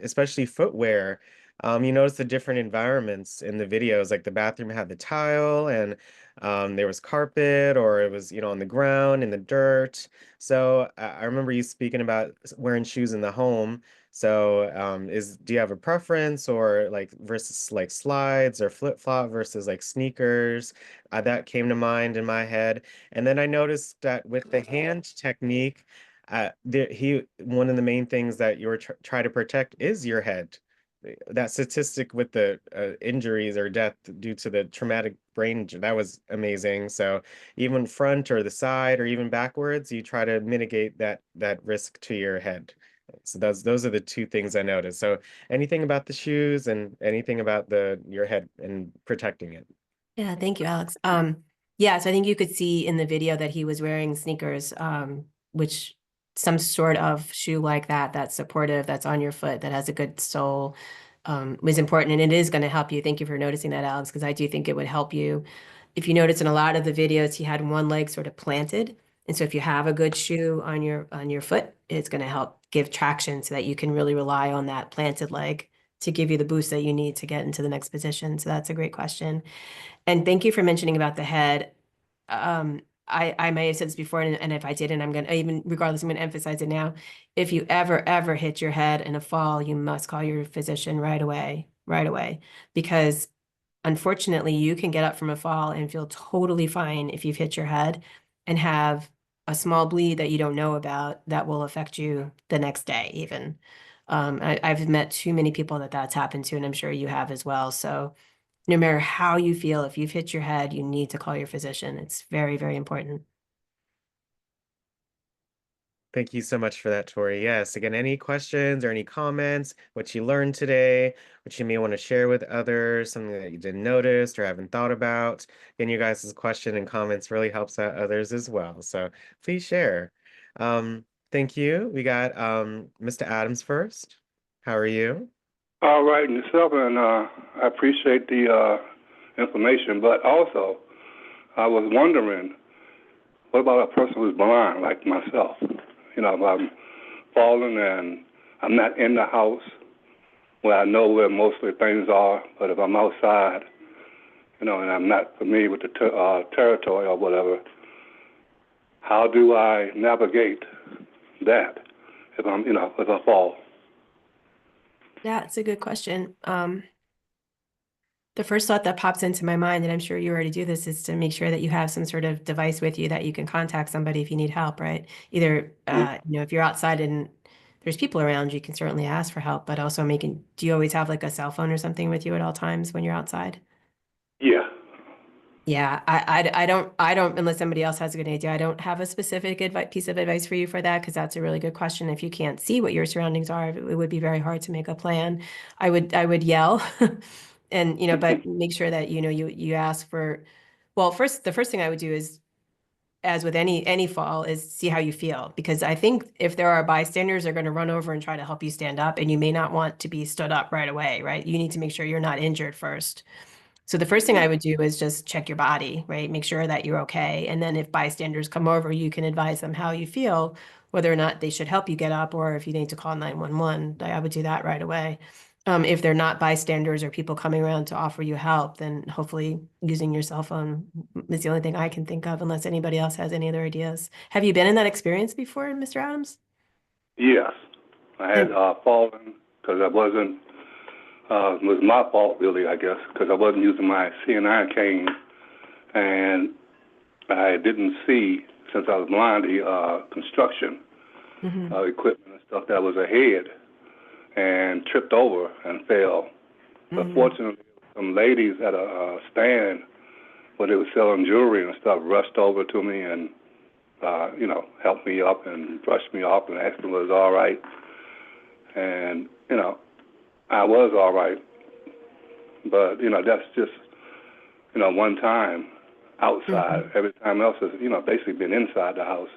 especially footwear. You notice the different environments in the videos, like the bathroom had the tile and there was carpet, or it was, on the ground in the dirt. So I remember you speaking about wearing shoes in the home. So do you have a preference, or like versus like slides or flip-flop versus like sneakers? That came to mind in my head. And then I noticed that with the hand technique, one of the main things that you're try to protect is your head. That statistic with the injuries or death due to the traumatic brain injury, that was amazing. So even front or the side or even backwards, you try to mitigate that risk to your head. So those are the two things I noticed. So anything about the shoes and anything about your head and protecting it. Yeah, thank you, Alex. Yeah, so I think you could see in the video that he was wearing sneakers, which some sort of shoe like that's supportive, that's on your foot, that has a good sole, was important. And it is going to help you. Thank you for noticing that, Alex, because I do think it would help you. If you notice in a lot of the videos, he had one leg sort of planted. And so if you have a good shoe on your foot, it's going to help give traction so that you can really rely on that planted leg to give you the boost that you need to get into the next position. So that's a great question. And thank you for mentioning about the head. I may have said this before, and if I didn't, regardless, I'm going to emphasize it now. If you ever hit your head in a fall, you must call your physician right away, because unfortunately, you can get up from a fall and feel totally fine if you've hit your head and have a small bleed that you don't know about that will affect you the next day even. I've met too many people that's happened to, and I'm sure you have as well. So no matter how you feel, if you've hit your head, you need to call your physician. It's very, very important. Thank you so much for that, Tori. Yes, again, any questions or any comments, what you learned today, what you may want to share with others, something that you didn't notice or haven't thought about. Again, you guys' question and comments really helps out others as well. So please share. Thank you. We got Mr. Adams first. How are you? All right, and yourself, and I appreciate the information, but also I was wondering, what about a person who's blind like myself? You know, if I'm falling and I'm not in the house where I know where most of the things are, but if I'm outside, you know, and I'm not familiar with the territory or whatever, how do I navigate that if I'm, you know, if I fall? Yeah, it's a good question. The first thought that pops into my mind, and I'm sure you already do this, is to make sure that you have some sort of device with you that you can contact somebody if you need help, right? Either, if you're outside and there's people around, you can certainly ask for help, but also do you always have like a cell phone or something with you at all times when you're outside? Yeah. Yeah, I don't, unless somebody else has a good idea, I don't have a specific piece of advice for you for that, because that's a really good question. If you can't see what your surroundings are, it would be very hard to make a plan. I would yell and, but make sure that, you ask for, well, the first thing I would do is, as with any fall, is see how you feel, because I think if there are bystanders, they're going to run over and try to help you stand up, and you may not want to be stood up right away, right? You need to make sure you're not injured first. So the first thing I would do is just check your body, right? Make sure that you're okay. And then if bystanders come over, you can advise them how you feel, whether or not they should help you get up, or if you need to call 911. I would do that right away. If they're not bystanders or people coming around to offer you help, then hopefully using your cell phone is the only thing I can think of, unless anybody else has any other ideas. Have you been in that experience before, Mr. Adams? Yes. I had And fallen because I wasn't, it was my fault really, I guess, because I wasn't using my CNI cane, and I didn't see, since I was blind, the construction Mhm. equipment and stuff that was ahead, and tripped over and fell. But Mhm. fortunately, some ladies at a stand where they were selling jewelry and stuff rushed over to me and, helped me up and brushed me off and asked me if it was all right. And, I was all right. But, that's just, one time outside. Mhm. Every time else has, basically been inside the house.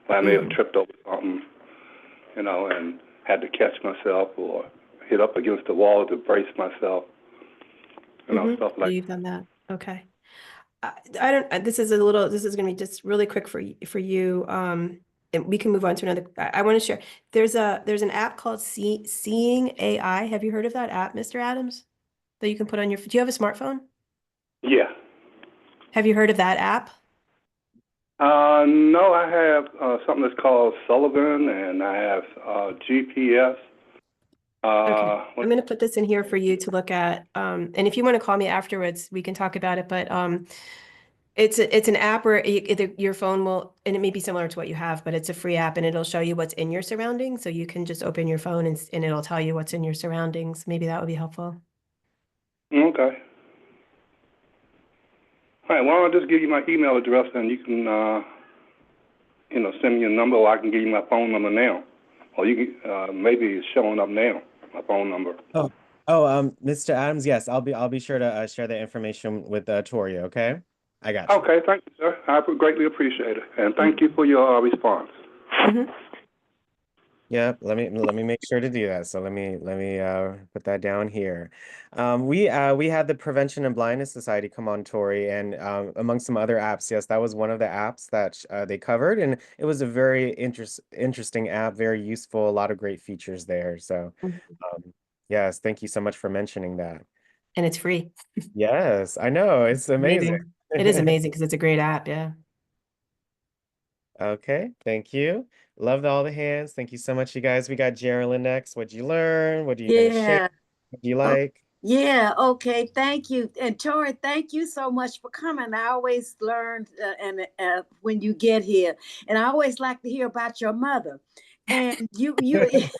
I may have Mhm. tripped over something, and had to catch myself or hit up against the wall to brace myself, stuff So like you've done that. Okay. I don't, this is going to be just really quick for you. And we can move on to another. I want to share. There's an app called Seeing AI. Have you heard of that app, Mr. Adams? That you can put on do you have a smartphone? that. Yeah. Have you heard of that app? No, I have something that's called Sullivan, and I have GPS. Okay. What? I'm going to put this in here for you to look at. And if you want to call me afterwards, we can talk about it. But it's an app where your phone will, and it may be similar to what you have, but it's a free app, and it'll show you what's in your surroundings. So you can just open your phone and it'll tell you what's in your surroundings. Maybe that would be helpful. Okay. All right. Well, I'll just give you my email address, and you can, send me a number, or I can give you my phone number now, or you can maybe it's showing up now, my phone number. Oh, Mr. Adams, yes, I'll be sure to share the information with Tori, okay? I got you. Okay. Thank you, sir. I greatly appreciate it, and thank you for your response. Mm-hmm. Yep, let me make sure to do that. So let me put that down here. We had the Prevention and Blindness Society come on, Tori, and among some other apps, yes, that was one of the apps that they covered, and it was a very interesting app, very useful, a lot of great features there. So yes, thank you so much for mentioning that. And it's free. Yes, I know, it's amazing. Amazing. It is amazing because it's a great app. Yeah. Okay, thank you. Loved all the hands. Thank you so much, you guys. We got Geraldine next. What'd you learn? What are you gonna share? Yeah. What do you Oh, like? yeah. Okay. Thank you. And Tori, thank you so much for coming. I always learn and when you get here, and I always like to hear about your mother And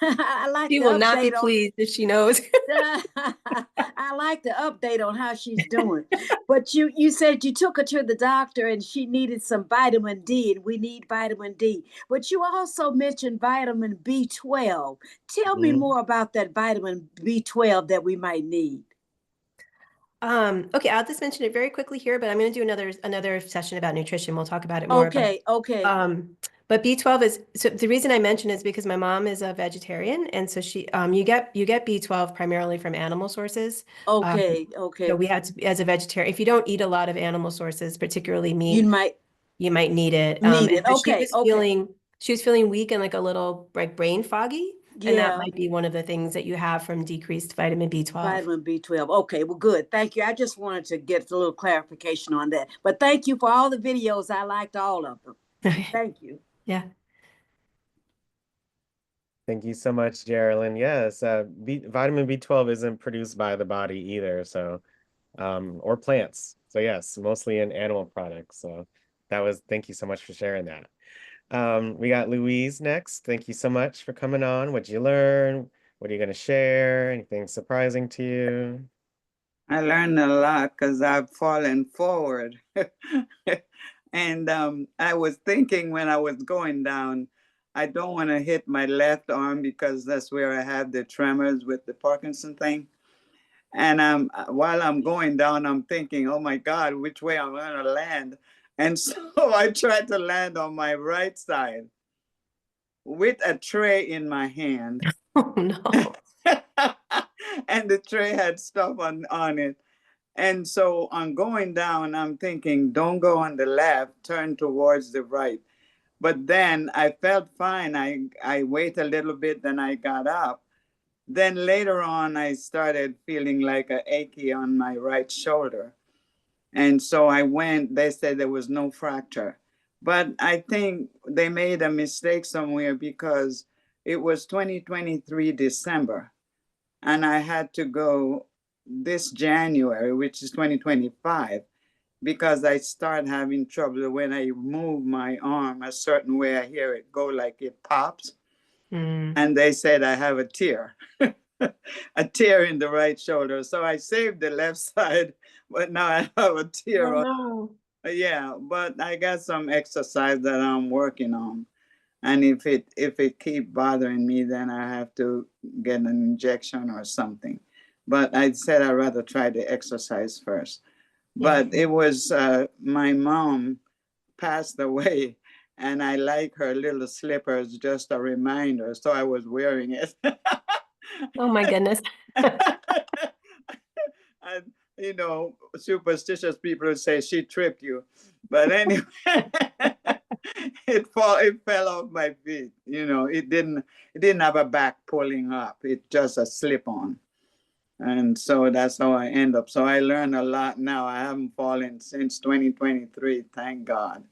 I like She the will not be update on. pleased if she knows. I like the update on how she's doing. But you said you took her to the doctor and she needed some vitamin D, and we need vitamin D. But you also mentioned vitamin B12. Tell me Mhm. more about that vitamin B12 that we might need. Okay, I'll just mention it very quickly here, but I'm going to do another session about nutrition. We'll talk about it more. Okay, okay, But B12 is, so the reason I mention is because my mom is a vegetarian, and so you get B12 primarily from animal sources. okay, So okay. we had to, as a vegetarian, if you don't eat a lot of animal sources, particularly You meat, might you might need it. need And it. so Okay, okay. she was feeling weak and like a little like brain foggy, and that Yeah. might be one of the things that you have from decreased vitamin B12. Vitamin B12. Okay, well, good. Thank you. I just wanted to get a little clarification on that. But thank you for all the videos. I liked all of them. Thank you. Yeah. Thank you so much, Geraldine. Yes, vitamin B12 isn't produced by the body either, so or plants. So yes, mostly in animal products. So thank you so much for sharing that. We got Louise next. Thank you so much for coming on. What'd you learn? What are you going to share? Anything surprising to you? I learned a lot because I've fallen forward. And I was thinking when I was going down, I don't want to hit my left arm because that's where I have the tremors with the Parkinson thing. And while I'm going down, I'm thinking, oh my God, which way I'm going to land? And so I tried to land on my right side with a tray in my hand. Oh no. And the tray had stuff on it. And so on going down, I'm thinking, don't go on the left, turn towards the right. But then I felt fine. I wait a little bit, then I got up. Then later on, I started feeling like a achy on my right shoulder. And so I went, they said there was no fracture. But I think they made a mistake somewhere because it was 2023 December, and I had to go this January, which is 2025, because I start having trouble when I move my arm a certain way. I hear it go like it pops, Mm. and they said I have a tear, a tear in the right shoulder. So I saved the left side, but now I have a tear Oh on. no. Yeah, but I got some exercise that I'm working on. And if it keep bothering me, then I have to get an injection or something. But I said I'd rather try the exercise first. Yeah. But it was my mom passed away, and I like her little slippers, just a reminder. So I was wearing it. Oh my goodness. And superstitious people would say she tripped you, but anyway, it fell off my feet. It didn't have a back pulling up. It just a slip on, and so that's how I end up. So I learned a lot now. I haven't fallen since 2023. Thank God.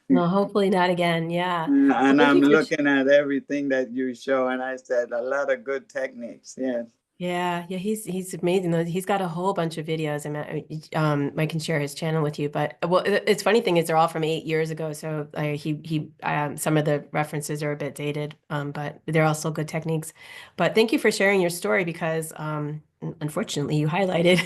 No, hopefully not again. Yeah. Well, And thank I'm you for looking at everything that you show, and I said a lot of good techniques. Yes. yeah, he's amazing though. He's got a whole bunch of videos. I can share his channel with you. But well, it's funny thing is they're all from 8 years ago. So he some of the references are a bit dated, but they're also good techniques. But thank you for sharing your story because unfortunately you highlighted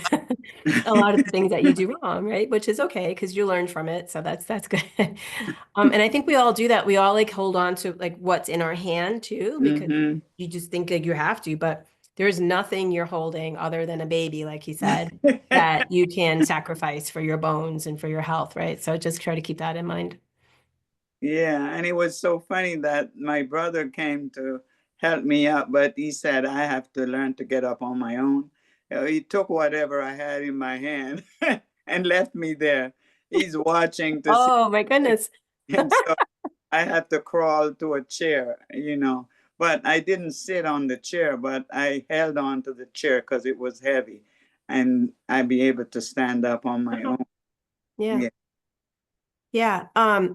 a lot of the things that you do wrong, right? Which is okay because you learned from it. So that's good. And I think we all do that. We all like hold on to like what's in our hand too, because Hmm. you just think like you have to, but there's nothing you're holding other than a baby, like he said, that you can sacrifice for your bones and for your health, right? So just try to keep that in mind. Yeah, and it was so funny that my brother came to help me up, but he said I have to learn to get up on my own. He took whatever I had in my hand and left me there. He's watching to see, Oh my goodness. and so I had to crawl to a chair. But I didn't sit on the chair, but I held on to the chair because it was heavy, and I'd be able to stand up on my Uh-huh. own. Yeah. Yeah. Yeah.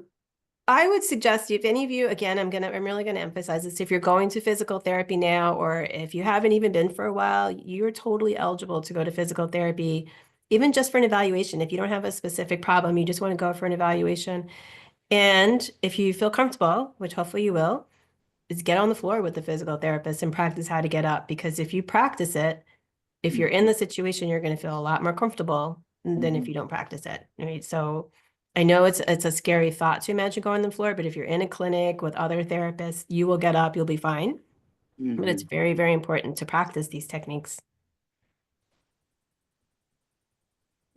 I would suggest if any of you, again, I'm really gonna emphasize this. If you're going to physical therapy now, or if you haven't even been for a while, you're totally eligible to go to physical therapy, even just for an evaluation. If you don't have a specific problem, you just want to go for an evaluation. And if you feel comfortable, which hopefully you will, is get on the floor with the physical therapist and practice how to get up. Because if you practice it, if you're in the situation, you're going to feel a lot more comfortable than if you don't practice it. Right. So I know it's a scary thought to imagine going on the floor, but if you're in a clinic with other therapists, you will get up, you'll be fine. But it's very, very important to practice these techniques.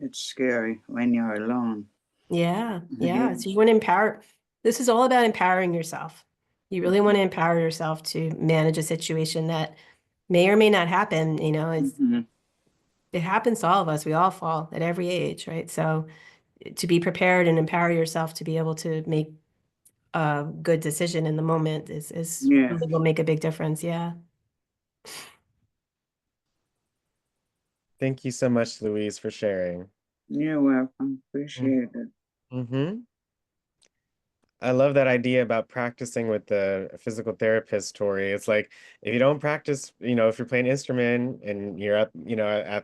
It's scary when you're alone. Yeah. Yeah. So you want to empower. This is all about empowering yourself. You really want to empower yourself to manage a situation that may or may not happen. You know, it happens to all of us. We all fall at every age, right? So to be prepared and empower yourself to be able to make a good decision in the moment is Yeah. really will make a big difference. Yeah. Thank you so much, Louise, for sharing. You're welcome. Appreciate it. Mm-hmm. I love that idea about practicing with the physical therapist, Tori. It's like if you don't practice, if you're playing an instrument and you're at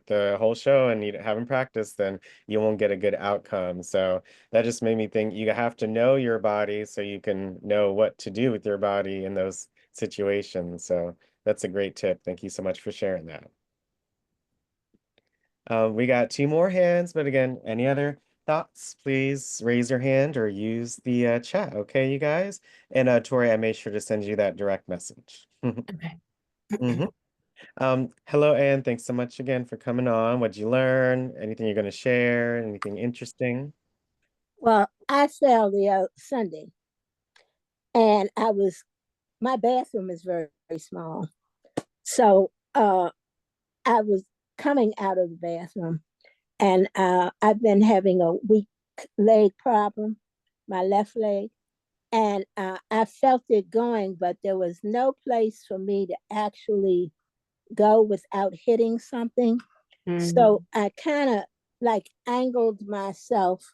the whole show and you haven't practiced, then you won't get a good outcome. So that just made me think you have to know your body so you can know what to do with your body in those situations. So that's a great tip. Thank you so much for sharing that. We got two more hands, but again, any other thoughts, please raise your hand or use the chat. Okay, you guys? And Tori, I made sure to send you that direct message. Okay. hmm Hello, Anne. Thanks so much again for coming on. What'd you learn? Anything you're going to share? Anything interesting? Well, I fell the Sunday, and my bathroom is very, very small. So I was coming out of the bathroom, and I've been having a weak leg problem, my left leg, and I felt it going, but there was no place for me to actually go without hitting something. So I kind of like angled myself,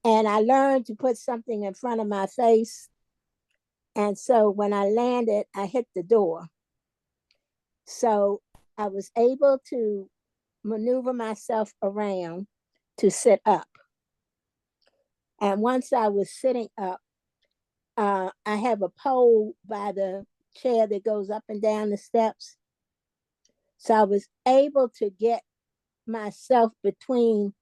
and I learned to put something in front of my face. And so when I landed, I hit the door. So I was able to maneuver myself around to sit up. And once I was sitting up, I have a pole by the chair that goes up and down the steps. So I was able to get myself between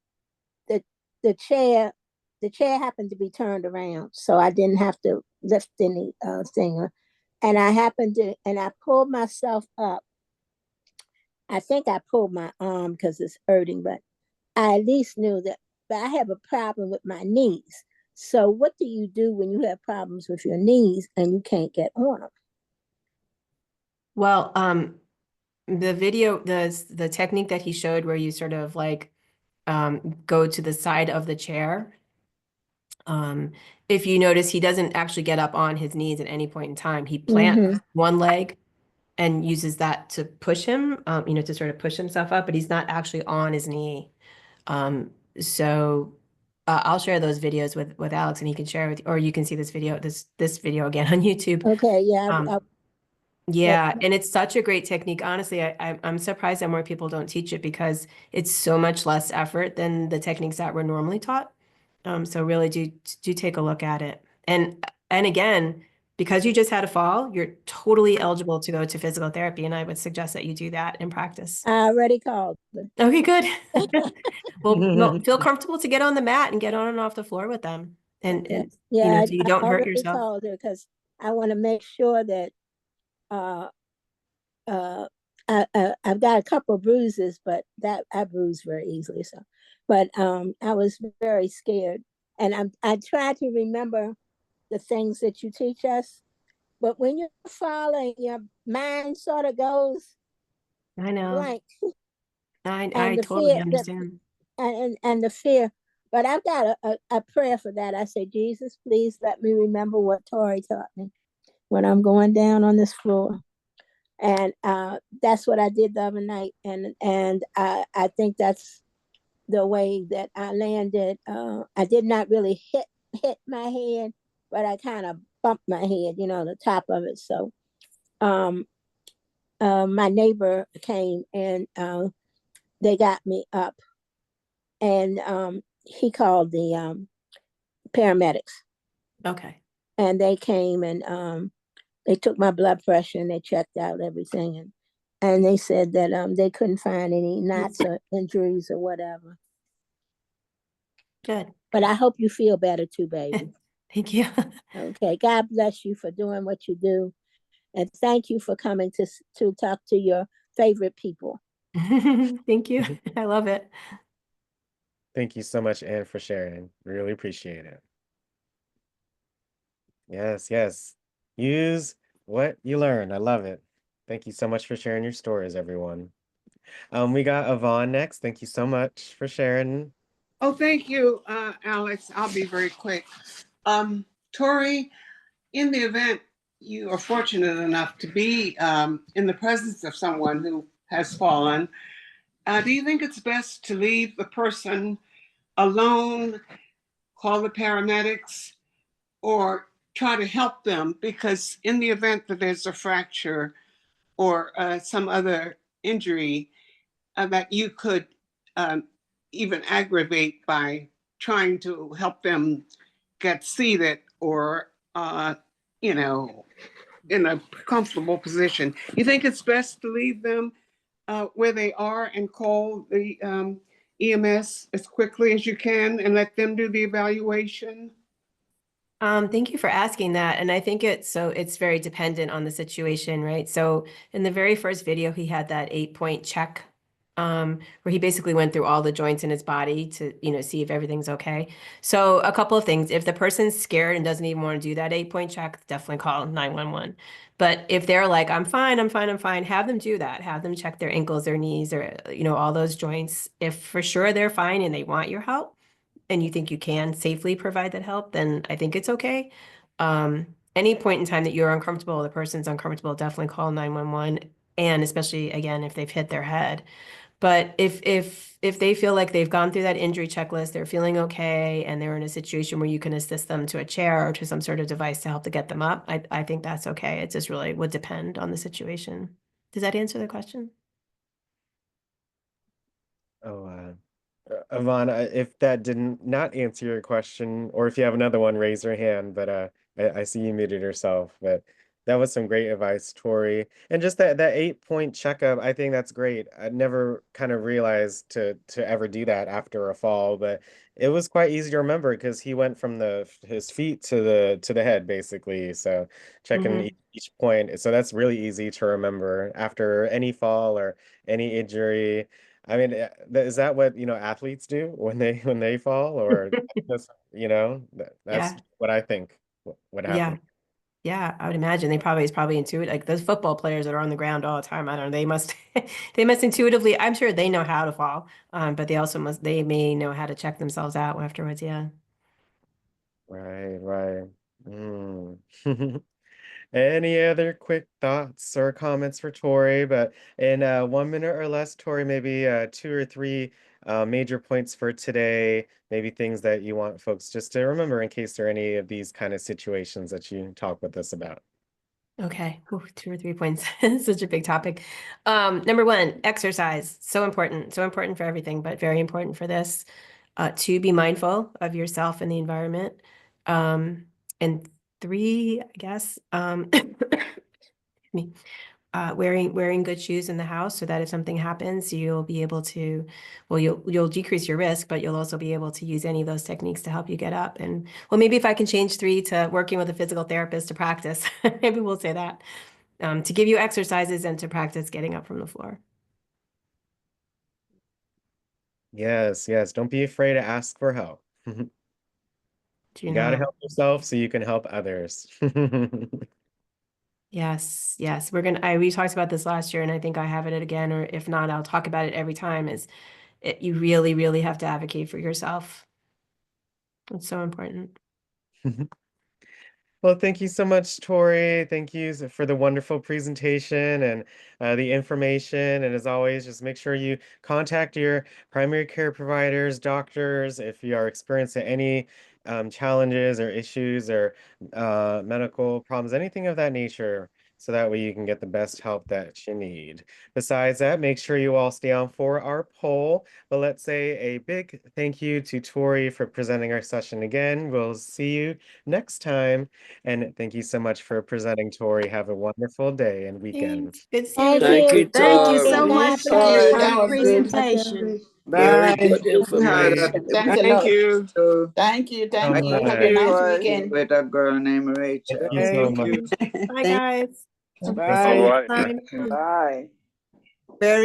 the chair. The chair happened to be turned around, so I didn't have to lift any thing. And I pulled myself up. I think I pulled my arm because it's hurting, but I at least knew that. But I have a problem with my knees. So what do you do when you have problems with your knees and you can't get on them? Well, the video, the technique that he showed where you sort of like go to the side of the chair. If you notice, he doesn't actually get up on his knees at any point in time. He plants one leg and uses that to push him, to sort of push himself up, but he's not actually on his knee. So I'll share those videos with Alex, and he can share with you, or you can see this video again on YouTube. Okay, yeah. Yeah, and it's such a great technique. Honestly, I'm surprised that more people don't teach it because it's so much less effort than the techniques that we're normally taught. So really do take a look at it. And again, because you just had a fall, you're totally eligible to go to physical therapy, and I would suggest that you do that in practice. I already called her. Okay, good. Well, feel comfortable to get on the mat and get on and off the floor with them, and Yeah, so you I don't hurt already yourself. called her because I want to make sure that uh, uh, I've got a couple of bruises, but that I bruise very easily. So, but I was very scared, and I try to remember the things that you teach us. But when you're falling, your mind sort of goes I know. blank, I and the totally fear, understand. and the fear. But I've got a prayer for that. I say, Jesus, please let me remember what Tori taught me when I'm going down on this floor. And that's what I did the other night. And I think that's the way that I landed. I did not really hit my head, but I kind of bumped my head, the top of it. So my neighbor came and they got me up, and he called the paramedics. Okay. And they came and They took my blood pressure and they checked out everything, and they said that they couldn't find any knots or injuries or whatever. Good. But I hope you feel better too, baby. Thank you. Okay. God bless you for doing what you do, and thank you for coming to talk to your favorite people. Thank you. I love it. Thank you so much, Anne, for sharing. Really appreciate it. Yes, yes. Use what you learn. I love it. Thank you so much for sharing your stories, everyone. We got Yvonne next. Thank you so much for sharing. Oh, thank you, Alex. I'll be very quick. Tori, in the event you are fortunate enough to be in the presence of someone who has fallen, do you think it's best to leave the person alone, call the paramedics, or try to help them? Because in the event that there's a fracture or some other injury that you could um, even aggravate by trying to help them get seated or, you know, in a comfortable position. You think it's best to leave them where they are and call the EMS as quickly as you can and let them do the evaluation? Thank you for asking that. And I think it's very dependent on the situation, right? So in the very first video, he had that 8-point check, where he basically went through all the joints in his body to, see if everything's okay. So a couple of things. If the person's scared and doesn't even want to do that 8-point check, definitely call 911. But if they're like, I'm fine, I'm fine, I'm fine, have them do that. Have them check their ankles, their knees, or, all those joints. If for sure they're fine and they want your help, and you think you can safely provide that help, then I think it's okay. Any point in time that you're uncomfortable, the person's uncomfortable, definitely call 911. And especially again, if they've hit their head. But if they feel like they've gone through that injury checklist, they're feeling okay, and they're in a situation where you can assist them to a chair or to some sort of device to help to get them up, I think that's okay. It just really would depend on the situation. Does that answer the question? Oh, Yvonne, if that didn't not answer your question, or if you have another one, raise your hand. But I see you muted yourself. But that was some great advice, Tori. And just that 8-point checkup, I think that's great. I never kind of realized to ever do that after a fall, but it was quite easy to remember because he went from his feet to the head basically. So checking Mhm. each point. So that's really easy to remember after any fall or any injury. I mean, is that what, athletes do when they fall, or that's, that's Yeah, what I think would yeah. happen. Yeah, I would imagine it's probably intuitive. Like those football players that are on the ground all the time. I don't know. They must they must intuitively. I'm sure they know how to fall. But they may know how to check themselves out afterwards. Yeah. Right, right. Mm. Any other quick thoughts or comments for Tori? But in 1 minute or less, Tori, maybe two or three major points for today, maybe things that you want folks just to remember in case there are any of these kind of situations that you talk with us about. Okay. Ooh, 2 or 3 points. Such a big topic. Number one, exercise. So important. So important for everything, but very important for this. To be mindful of yourself and the environment. And three, I guess, me. Wearing good shoes in the house so that if something happens, you'll be able to, well, you'll decrease your risk, but you'll also be able to use any of those techniques to help you get up. And well, maybe if I can change three to working with a physical therapist to practice, maybe we'll say that, to give you exercises and to practice getting up from the floor. Yes, yes. Don't be afraid to ask for help. Do you You got to know? help yourself so you can help others. Yes, yes. We talked about this last year, and I think I have it again, or if not, I'll talk about it every time, you really, really have to advocate for yourself. It's so important. Well, thank you so much, Tori. Thank you for the wonderful presentation and the information. And as always, just make sure you contact your primary care providers, doctors, if you are experiencing any challenges or issues or medical problems, anything of that nature. so that way you can get the best help that you need. Besides that, make sure you all stay on for our poll. But let's say a big thank you to Tori for presenting our session again. We'll see you next time. And thank you so much for presenting, Tori. Have a wonderful day and weekend. Thanks. Good seeing Thank you. you. Thank you Tori. so Bye, much for Tori, your that was good. presentation. Bye. Very good Sweetheart. information. Thanks a Thank lot. you. Thank you. So Thank you. Have a much. nice Troy weekend. with a girl named Rachel. Thank you so Thank much. you. Bye, guys. Bye. All right. Bye. Bye. Very